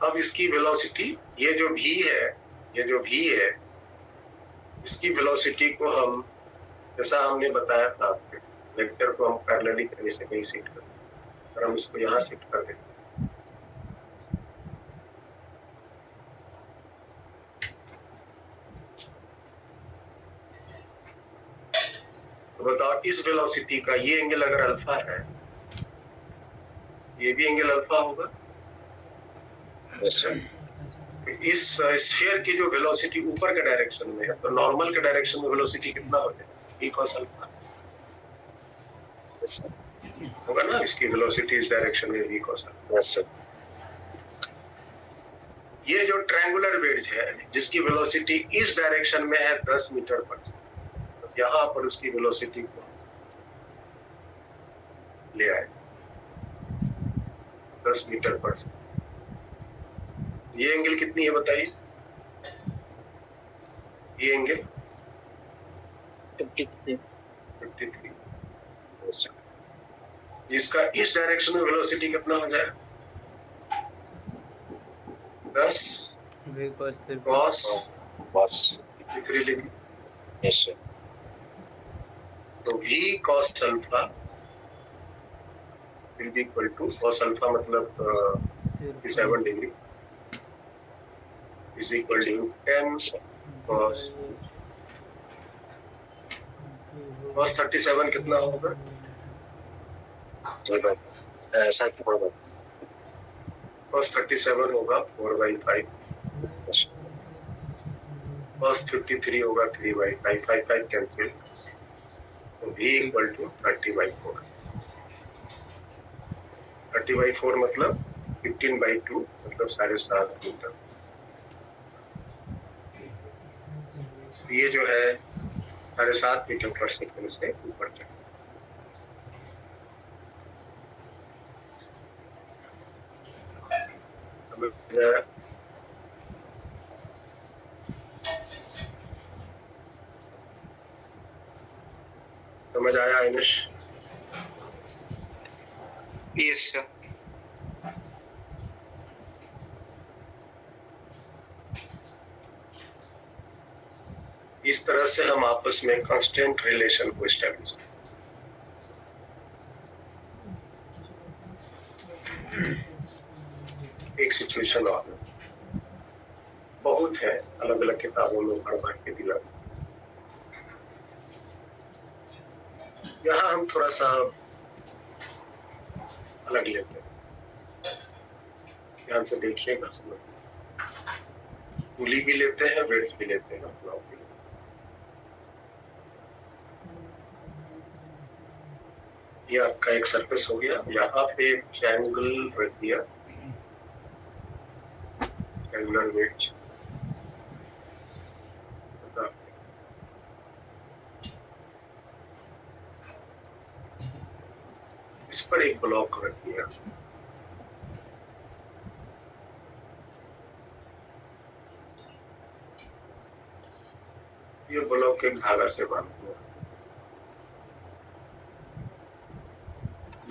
S1: अब इसकी वेलोसिटी, ये जो v है, इसकी वेलोसिटी को हम, जैसा हमने बताया था आपके वेक्टर को हम पैरेलली कहीं से कहीं शिफ्ट कर सकते हैं। और हम इसको यहाँ शिफ्ट कर देते हैं, तो बताओ इस वेलोसिटी का ये एंगल अगर अल्फा है, ये भी एंगल अल्फा होगा। इस स्फीयर की जो वेलोसिटी ऊपर के डायरेक्शन में है, तो नॉर्मल के डायरेक्शन में वेलोसिटी कितना हो जाएगा? v cos अल्फा होगा ना। इसकी वेलोसिटी इस डायरेक्शन में v cos अल्फा। ये जो ट्रायंगुलर वेज है जिसकी वेलोसिटी इस डायरेक्शन में है 10 मीटर पर सेकंड, तो यहाँ पर उसकी वेलोसिटी को ले आए 10 मीटर पर सेकंड। ये एंगल कितनी है बताइए? ये एंगल 53। इसका इस डायरेक्शन में वेलोसिटी कितना हो जाएगा? 10 cos 3 डिग्री। तो v cos alpha will be equal to, cos alpha मतलब 57 degree, is equal to 10 cos 37 कितना होगा? cos 37 होगा 4/5। cos 53 होगा 3/5, 5 कैंसिल, तो v इक्वल टू 30/4। 30/4 मतलब 15/2 मतलब 7.5 मीटर। ये जो है 7.5 मीटर पर सेकंड से ऊपर चढ़। समझ आया? समझ आया आयुष?
S4: Yes, sir.
S1: इस तरह से हम आपस में कांस्टेंट रिलेशन को एस्टेब्लिश करते हैं। एक सिचुएशन और बहुत है, अलग अलग किताबों में भर भर के दिया। यहाँ हम थोड़ा सा अलग लेते हैं, ध्यान से देखिएगा। समझ पुली भी लेते हैं, वेट्स भी लेते हैं, ब्लॉक भी लेते हैं। ये आपका एक सरफेस हो गया। यहाँ पे एक ट्रायंगल रख दिया, ट्रायंगुलर वेट्स। इस पर एक ब्लॉक रख दिया। ये ब्लॉक एक धागा से बांध हुआ।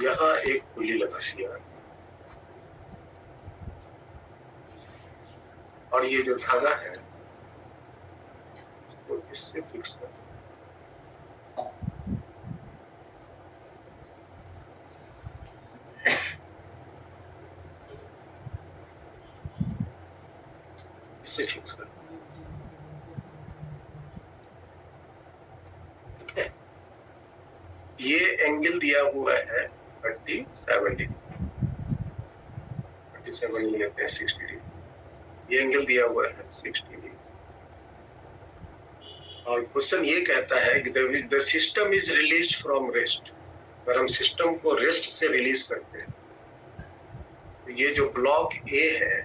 S1: यहाँ एक पुली लगा दिया और ये जो धागा है इसको इससे फिक्स कर। इससे फिक्स कर, ठीक है। ये एंगल दिया हुआ है 37 डिग्री, 37 नहीं लेते हैं 60 डिग्री। ये एंगल दिया हुआ है 60 डिग्री। और क्वेश्चन ये कहता है कि the system is released from rest. अगर हम सिस्टम को रेस्ट से रिलीज करते हैं तो ये जो ब्लॉक ए है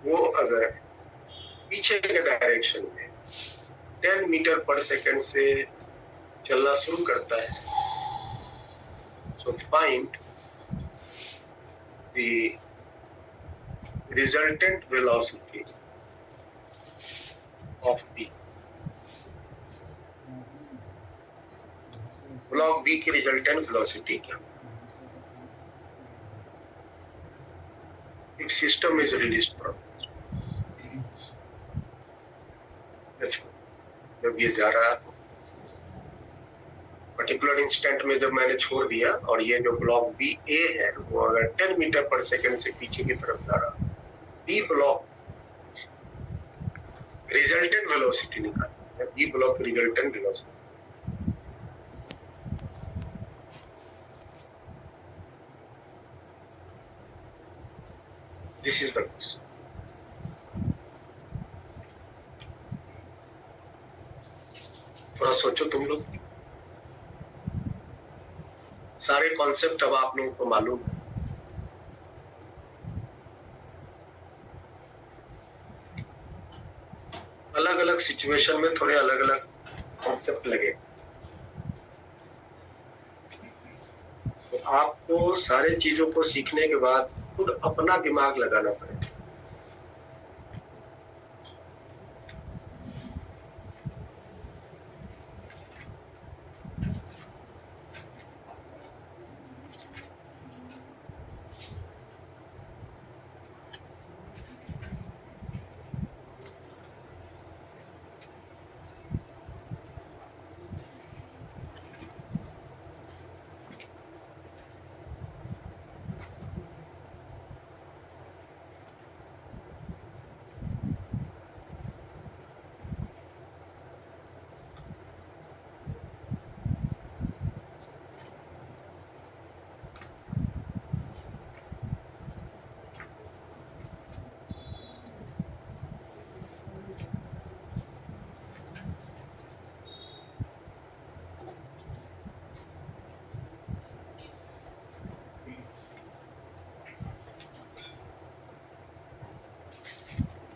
S1: वो अगर पीछे के डायरेक्शन में 10 मीटर पर सेकंड से चलना शुरू करता है, so find the resultant velocity of B। Block B की रिजल्टेंट वेलोसिटी क्या? If system is released from, जब ये जा रहा है पर्टिकुलर इंस्टेंट में, जब मैंने छोड़ दिया और ये जो ब्लॉक बी ए है वो अगर 10 मीटर पर सेकंड से पीछे की तरफ जा रहा, बी ब्लॉक रिजल्टेंट वेलोसिटी निकालना है। B block resultant velocity this is the question. थोड़ा सोचो तुम लोग। सारे कॉन्सेप्ट अब आप लोगों को मालूम है। अलग अलग सिचुएशन में थोड़े अलग अलग कॉन्सेप्ट लगे, तो आपको सारे चीजों को सीखने के बाद खुद अपना दिमाग लगाना पड़ेगा।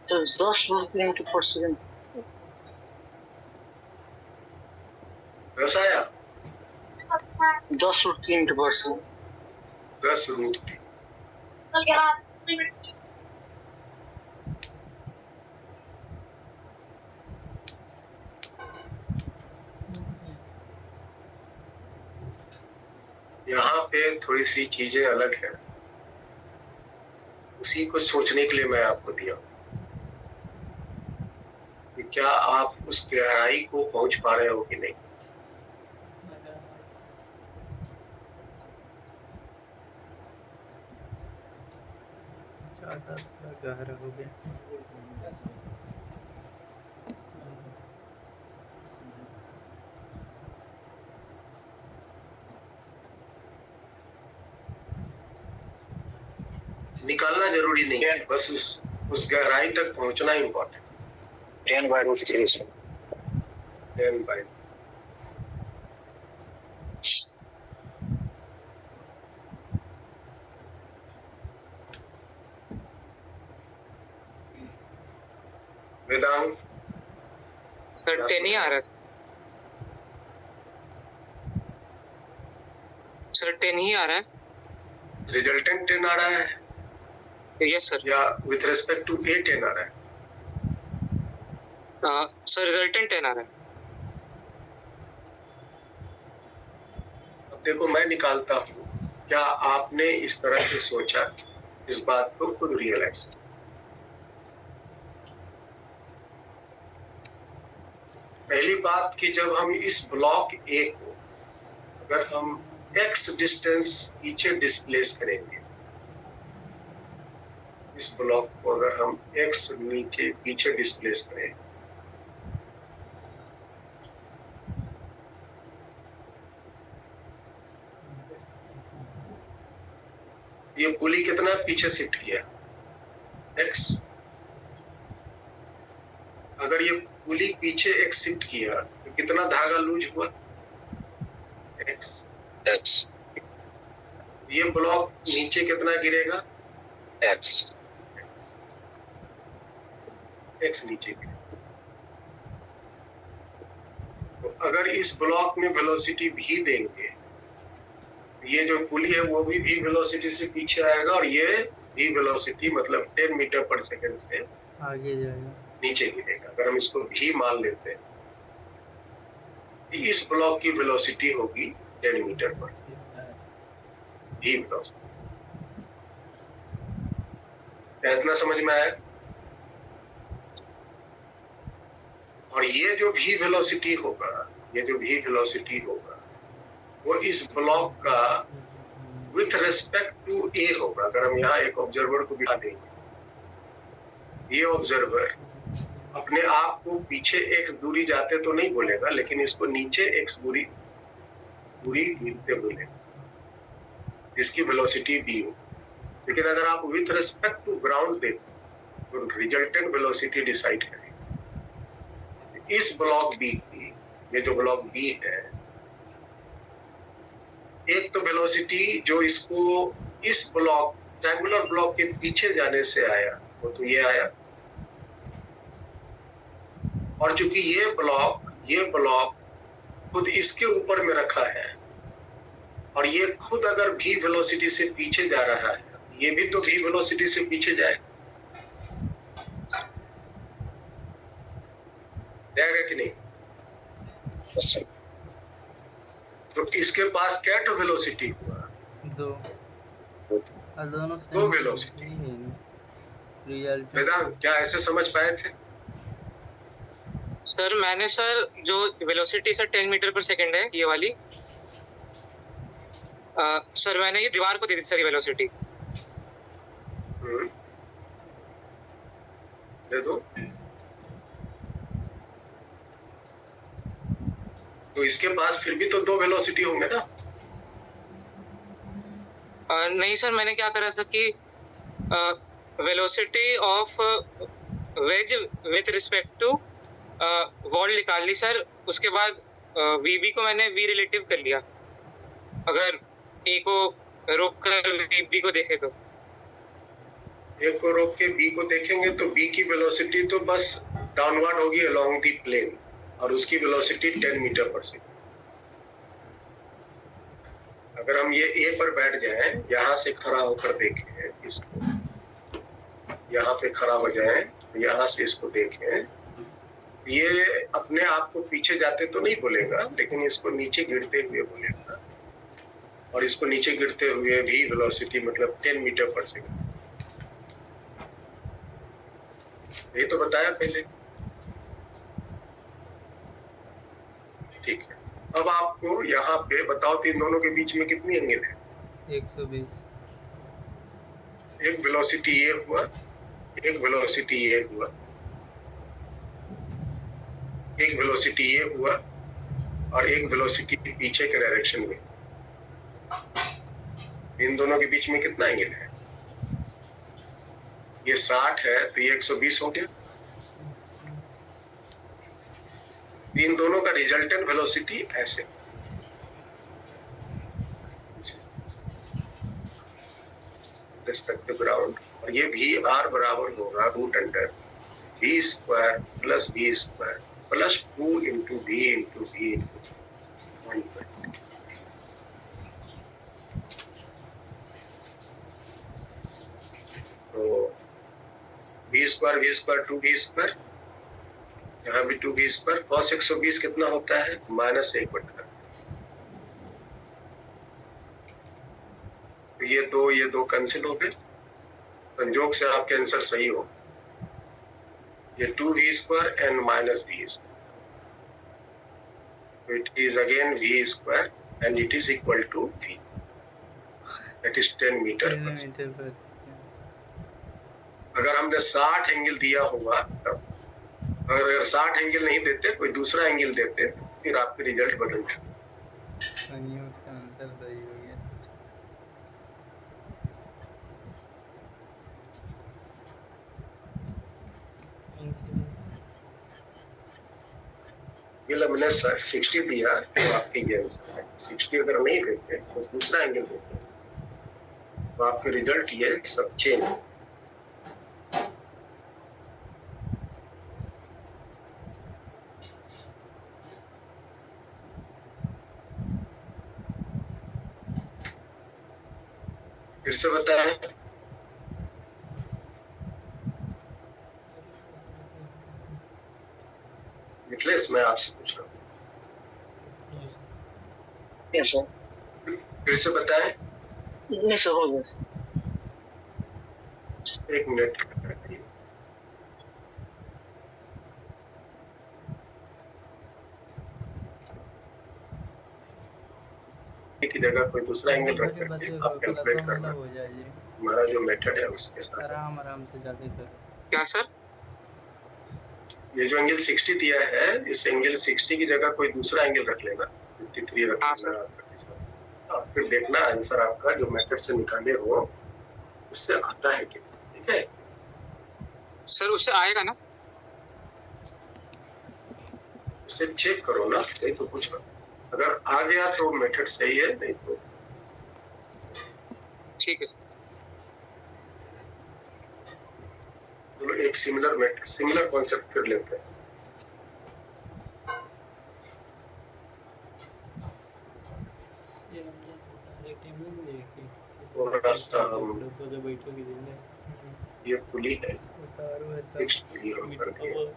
S3: तो 10 किलोमीटर पर सेकंड
S1: 10 आया,
S3: 10 किलोमीटर पर सेकंड
S1: 10√3। यहाँ पे थोड़ी सी चीजें अलग है, उसी को सोचने के लिए मैं आपको दिया कि क्या आप उस गहराई को पहुंच पा रहे हो कि नहीं।
S2: ज़्यादा थोड़ा गहरा हो गया।
S1: निकालना जरूरी नहीं है, बस उस गहराई तक पहुंचना इम्पोर्टेंट।
S3: 10/√3 सर।
S1: 10/। वेदांत
S4: सर 10 ही आ रहा है सर, 10 ही आ रहा है।
S1: रिजल्टेंट 10 आ रहा है
S4: यस सर।
S1: या विथ रेस्पेक्ट टू ए 10 आ रहा है?
S4: सर रिजल्टेंट 10 आ रहा है।
S1: अब देखो मैं निकालता हूँ, क्या आपने इस तरह से सोचा, इस बात को खुद रियलाइज। पहली बात कि जब हम इस ब्लॉक ए को अगर हम x डिस्टेंस पीछे डिस्प्लेस करेंगे, इस ब्लॉक को अगर हम x नीचे पीछे डिस्प्लेस करें, ये पुली कितना पीछे शिफ्ट किया x। अगर ये पुली पीछे x शिफ्ट किया तो कितना धागा लूज हुआ x। ये ब्लॉक नीचे कितना गिरेगा x नीचे गिरेगा। तो अगर इस ब्लॉक में वेलोसिटी v देंगे, ये जो पुली है वो भी v वेलोसिटी से पीछे आएगा और ये v वेलोसिटी मतलब 10 मीटर पर सेकंड से
S2: आगे जाएगा,
S1: नीचे गिरेगा। अगर हम इसको v मान लेते हैं, इस ब्लॉक की वेलोसिटी होगी 10 meter per second, v velocity. इतना समझ में आया? और ये जो v वेलोसिटी होगा, ये जो v वेलोसिटी होगा वो इस ब्लॉक का विथ रेस्पेक्ट टू a होगा। अगर हम यहाँ एक ऑब्जर्वर को बिठा देंगे, ये ऑब्जर्वर अपने आप को पीछे x दूरी जाते तो नहीं बोलेगा, लेकिन इसको नीचे x दूरी गिरते बोलेगा, इसकी वेलोसिटी v हो। लेकिन अगर आप विथ रेस्पेक्ट टू ग्राउंड दें तो रिजल्टेंट वेलोसिटी डिसाइड करें। इस ब्लॉक बी की, ये जो ब्लॉक बी है, एक तो वेलोसिटी जो इसको इस ब्लॉक ट्रायंगुलर ब्लॉक के पीछे जाने से आया वो तो ये आया, और चूंकि ये ब्लॉक खुद इसके ऊपर में रखा है और ये खुद अगर v वेलोसिटी से पीछे जा रहा है, ये भी तो v वेलोसिटी से पीछे जाएगा कि नहीं? तो इसके पास क्या तो वेलोसिटी हुआ? दो वेलोसिटी। वेदांत क्या ऐसे समझ पाए थे?
S4: सर मैंने सर जो velocity sir 10 meter per second है ये वाली, सर मैंने ये दीवार को दे दी सर ये वेलोसिटी।
S1: दे दो। तो इसके पास फिर भी तो दो वेलोसिटी होंगे ना?
S4: नहीं सर, मैंने क्या करा था कि velocity of wedge with respect to wall निकाल ली सर। उसके बाद वीबी को मैंने वी रिलेटिव कर लिया, अगर ए को रोक कर वीबी को देखे तो।
S1: ए को रोक के बी को देखेंगे तो बी की वेलोसिटी तो बस डाउनवर्ड होगी अलोंग दी प्लेन और उसकी वेलोसिटी 10 मीटर पर सेकंड। अगर हम ये ए पर बैठ जाएं, यहाँ से खड़ा होकर देखें इसको, यहाँ पे खड़ा हो जाएं, यहाँ से इसको देखें, ये अपने आप को पीछे जाते तो नहीं बोलेगा, लेकिन इसको नीचे गिरते हुए बोलेगा और इसको नीचे गिरते हुए भी वेलोसिटी मतलब 10 मीटर पर सेकंड। ये तो बताया पहले। ठीक है, अब आपको यहाँ पे बताओ कि इन दोनों के बीच में कितनी एंगल है?
S2: 120।
S1: एक वेलोसिटी ये हुआ, एक वेलोसिटी ये हुआ, एक वेलोसिटी ये हुआ और एक वेलोसिटी पीछे के डायरेक्शन में। इन दोनों के बीच में कितना एंगल है? ये 60 है तो ये 120 हो गया। इन दोनों का रिजल्टेंट वेलोसिटी ऐसे रिस्पेक्ट टू ग्राउंड, और ये भी आर बराबर होगा root under V square plus V square plus 2 into V into V into 120। तो वी स्क्वायर 2 वी स्क्वायर, यहाँ भी 2 वी स्क्वायर, cos 120 कितना होता है? -1/। तो ये दो कैंसिल हो गए, संजोग से आपके आंसर सही हो। ये 2 V square and minus V square, it is again V square and it is equal to V, that is 10 meter per second. अगर हमने 60 एंगल दिया हुआ तब, अगर 60 एंगल नहीं देते, कोई दूसरा एंगल देते, फिर आपके रिजल्ट बदल जाते।
S2: आंसर सही हो गया।
S1: ये हमने 60 दिया तो आपके ये आंसर है। 60 अगर नहीं देते तो दूसरा एंगल देते तो आपके रिजल्ट ये सब चेंज। फिर से बताएं। मिथिलेश, मैं आपसे पूछ रहा हूँ।
S3: Yes sir.
S1: फिर से बताएं।
S3: नहीं सर, हो गया सर।
S1: 1 मिनट। की जगह कोई दूसरा एंगल रख करके आप कैलकुलेट करना।
S2: हो जाए
S1: हमारा जो मेथड है उसके साथ
S2: आराम से जाके कर।
S4: क्या सर?
S1: ये जो एंगल 60 दिया है, इस एंगल 60 की जगह कोई दूसरा एंगल रख लेना, 53 रख लेना, फिर देखना आंसर आपका जो मेथड से निकाले हो उससे आता है क्या। ठीक है
S4: सर, उससे आएगा ना?
S1: उसे चेक करो ना, नहीं तो पूछ लो। अगर आ गया तो मेथड सही है, नहीं तो
S4: ठीक है सर।
S1: चलो एक सिमिलर मेथड, सिमिलर कॉन्सेप्ट कर लेते हैं। थोड़ा सा ये पुली है, फिक्स्ड पुली हम कर दिए।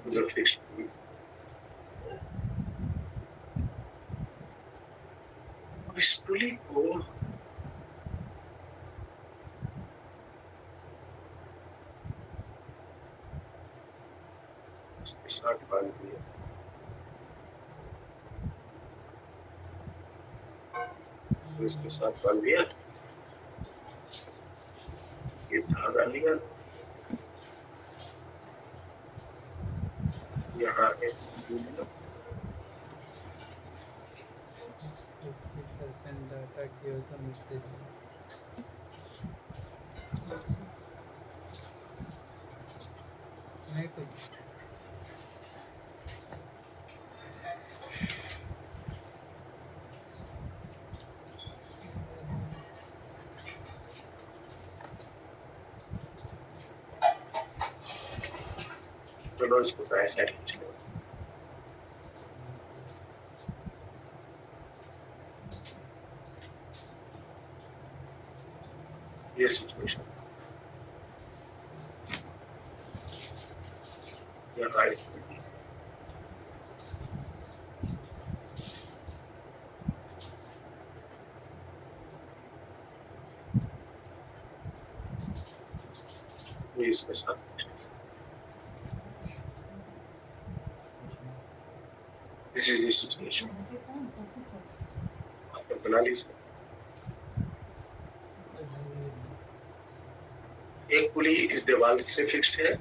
S1: जो फिक्स्ड पुली, अब इस पुली को इसके साथ बांध दिया। इसके साथ बांध दिया, ये धागा लिया, यहाँ है
S2: डाटा की होता मुझसे नहीं कुछ।
S1: लो, इसको दाएं साइड खींच लो। ये सिचुएशन राइट ये इसके साथ दिस इज द सिचुएशन। आपने बना लीजिए। एक पुली इस दीवार से फिक्स्ड है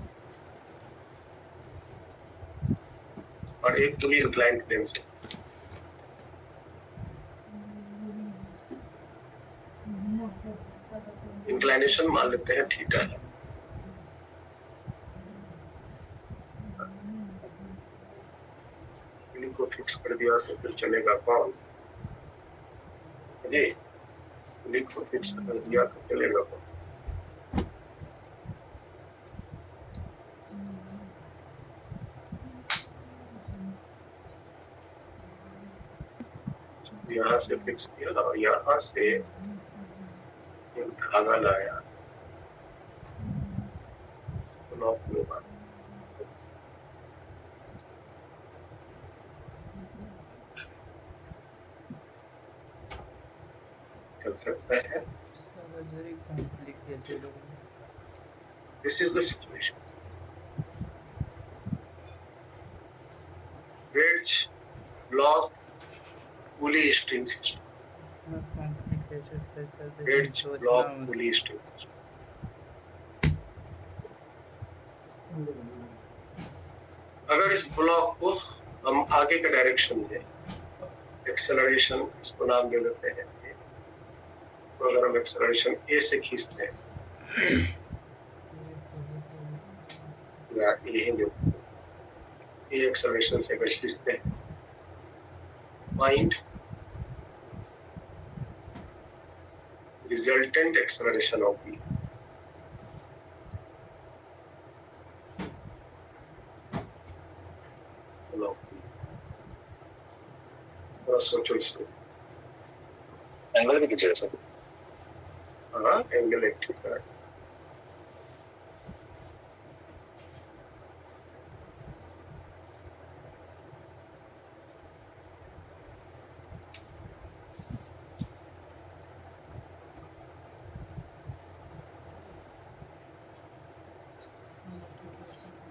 S1: और एक पुली इंक्लाइंड प्लेन से। इंक्लाइनेशन मान लेते हैं थीटा है। पुली को फिक्स कर दिया तो फिर चलेगा कौन? जी, पुली को फिक्स कर दिया तो चलेगा कौन? यहाँ से फिक्स किया और यहाँ से एक धागा लाया, इसको लॉक होगा। चल सकता है।
S2: सर्जरी कॉम्प्लिकेटेड हो गई।
S1: This is the situation. Wedge, block, pulley string system.
S2: इतना complicated surgery
S1: Wedge, block, pulley string system. अगर इस ब्लॉक को हम आगे का डायरेक्शन दें, एक्सेलरेशन इसको नाम दे देते हैं। तो अगर हम एक्सेलरेशन ए से खींचते हैं, ये एक्सेलरेशन से अगर खींचते हैं, find resultant acceleration of B. थोड़ा सोचो इसको।
S3: एंगल भी कीजिएगा सर।
S1: हाँ, एंगल एक्टिव करें।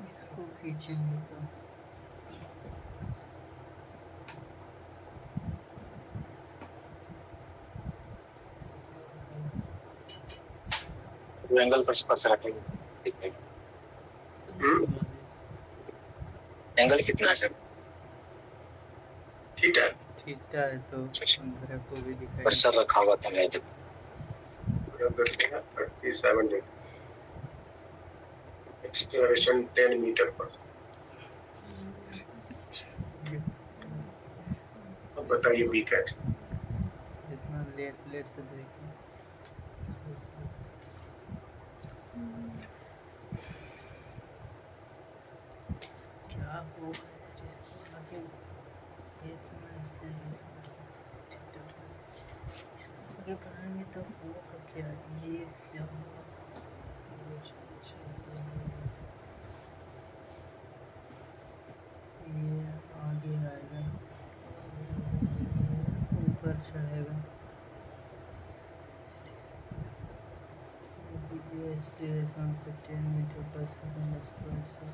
S2: इसको खींचेंगे तो
S3: एंगल पर से रखेंगे। एंगल कितना है सर?
S1: ठीक है,
S2: थीटा है तो ग्राफ को भी दिखाई
S3: पर सर रखा हुआ था मैं जब
S1: 37 degree, acceleration 10 meter per second. अब बताइए बी का एक्सेलरेशन।
S2: जितना लेट से देखें क्या होगा इसको आगे इसको आगे बढ़ाएंगे तो होगा क्या? ये क्या होगा? ये आगे आएगा, ऊपर चढ़ेगा। एक्सेलरेशन से 10 मीटर पर सेकंड स्क्वायर से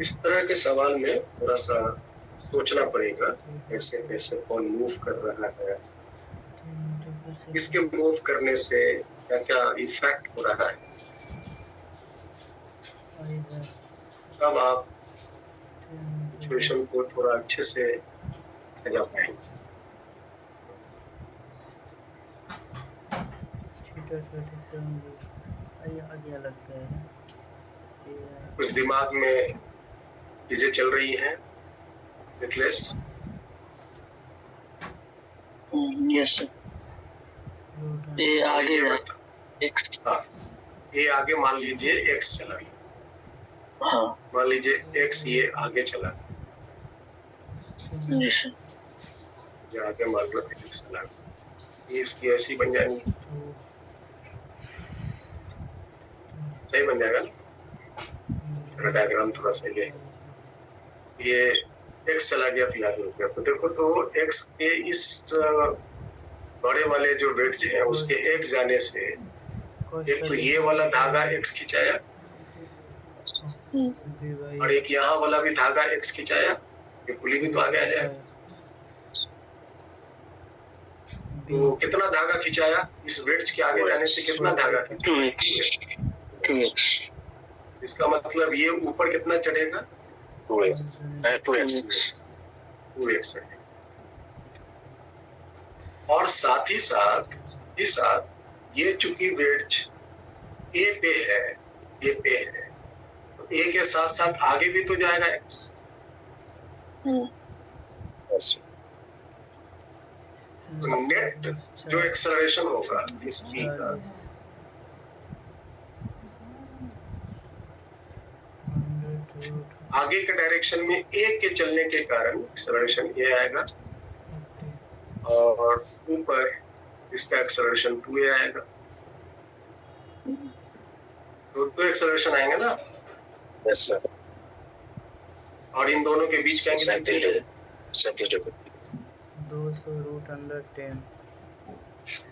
S1: इस तरह के सवाल में थोड़ा सा सोचना पड़ेगा, कैसे कैसे कौन मूव कर रहा है, इसके मूव करने से क्या क्या इफेक्ट हो रहा है, तब आप सिचुएशन को थोड़ा अच्छे से सजा पाएंगे।
S2: आगे लगता है
S1: कुछ दिमाग में चीजें चल रही हैं मिथिलेश?
S3: Yes sir. ये आगे
S1: ये
S3: है
S1: बता,
S3: एक्स।
S1: हाँ, ये आगे मान लीजिए एक्स चला गया,
S3: हाँ
S1: मान लीजिए एक्स ये आगे चला गया,
S3: जी सर।
S1: ये आगे मान लो एक्स चला गया, ये इसकी ऐसी बन जाएगी, सही बन जाएगा ना? मेरा डायग्राम थोड़ा सही है। ये एक्स चला गया तो आगे रुक गया, तो देखो तो एक्स के इस बड़े वाले जो वेट हैं उसके एक्स जाने से एक तो ये वाला धागा एक्स खिंचाया और एक यहाँ वाला भी धागा एक्स खिंचाया, ये पुली भी तो आगे आ जाएगा। तो कितना धागा खिंचाया इस वेट्स के आगे जाने से, कितना धागा खिंचाया?
S3: 2x।
S1: इसका मतलब ये ऊपर कितना चढ़ेगा?
S3: 2x।
S1: और साथ ही साथ ये चूंकि वेट ए पे है, ये पे है, तो ए के साथ साथ आगे भी तो जाएगा एक्स। तो नेट जो एक्सेलरेशन होगा इस पी का, आगे के डायरेक्शन में ए के चलने के कारण एक्सेलरेशन ए आएगा और ऊपर इसका एक्सेलरेशन 2a आएगा। तो एक्सेलरेशन आएंगे ना?
S3: Yes sir.
S1: और इन दोनों के बीच का एंगल कितना है?
S2: 200√10।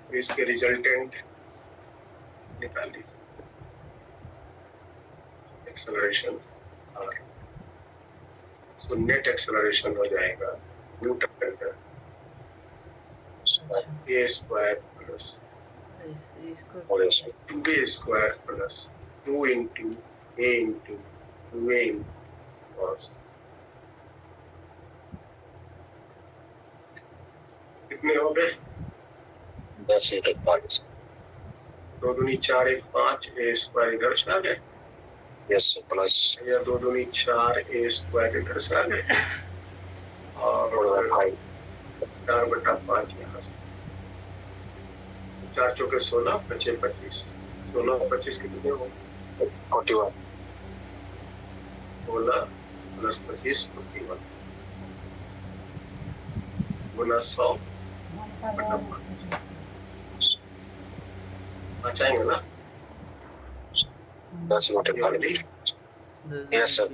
S1: तो इसके रिजल्टेंट निकाल लीजिए, acceleration R. So net acceleration हो जाएगा न्यूटन का a square plus 2b square plus 2 into a into 2a cos। कितने हो गए?
S3: 10 × 5।
S1: 2 दूनी 4 1 5 a स्क्वायर इधर से आ गए,
S3: यस सर। प्लस
S1: या 2 दूनी 4 a स्क्वायर इधर से आ गए और 4/5 यहाँ से। 4 चौके 16, 5 25, 16 और 25 कितने हो?
S3: 41।
S1: 16 प्लस 25 41 गुना 100 बटा 5 आएंगे ना?
S3: 10 × 5। Yes sir.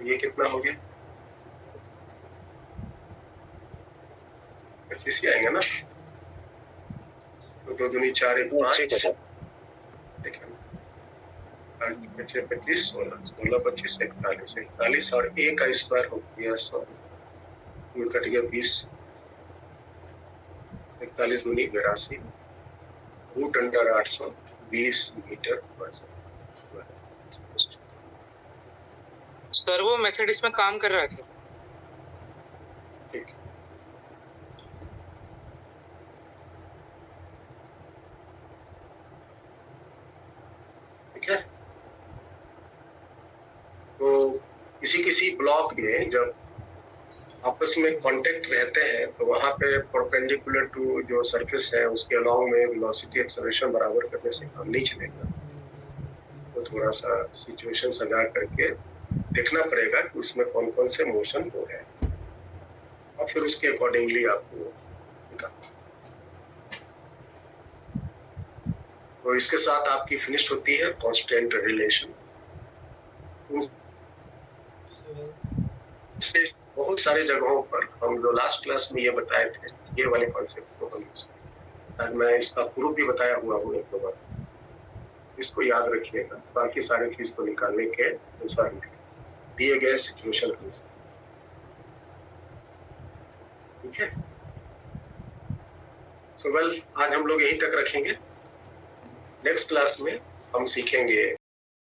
S1: ये कितना हो गया? 25 ही आएंगे ना? तो 2 दूनी 4 1 5,
S3: ठीक है सर।
S1: ठीक है। 5 25 16 16 25 41 और a का स्क्वायर हो गया 100, कट गया 20, 41 दूनी 82, √820 मीटर पर सेकंड।
S4: सर वो मेथड इसमें काम कर रहा था।
S1: ठीक है। तो किसी ब्लॉक में जब आपस में कांटेक्ट रहते हैं तो वहां पे परपेंडिकुलर टू जो सरफेस है उसके अलोंग में वेलोसिटी एक्सेलरेशन बराबर करने से काम नहीं चलेगा। तो थोड़ा सा सिचुएशन सजा करके देखना पड़ेगा कि उसमें कौन कौन से मोशन हो रहे हैं और फिर उसके अकॉर्डिंगली आपको निकालना। तो इसके साथ आपकी फिनिश होती है कांस्टेंट रिलेशन। इससे बहुत सारी जगहों पर हम जो लास्ट क्लास में ये बताए थे, ये वाले कॉन्सेप्ट को हम यूज करें। आज मैं इसका प्रूफ भी बताया हुआ हूँ एक दो बार, इसको याद रखिएगा। बाकी सारी चीज को निकालने के अनुसार दिए गए सिचुएशन के अनुसार, ठीक है। सो वेल, आज हम लोग यहीं तक रखेंगे। नेक्स्ट क्लास में हम सीखेंगे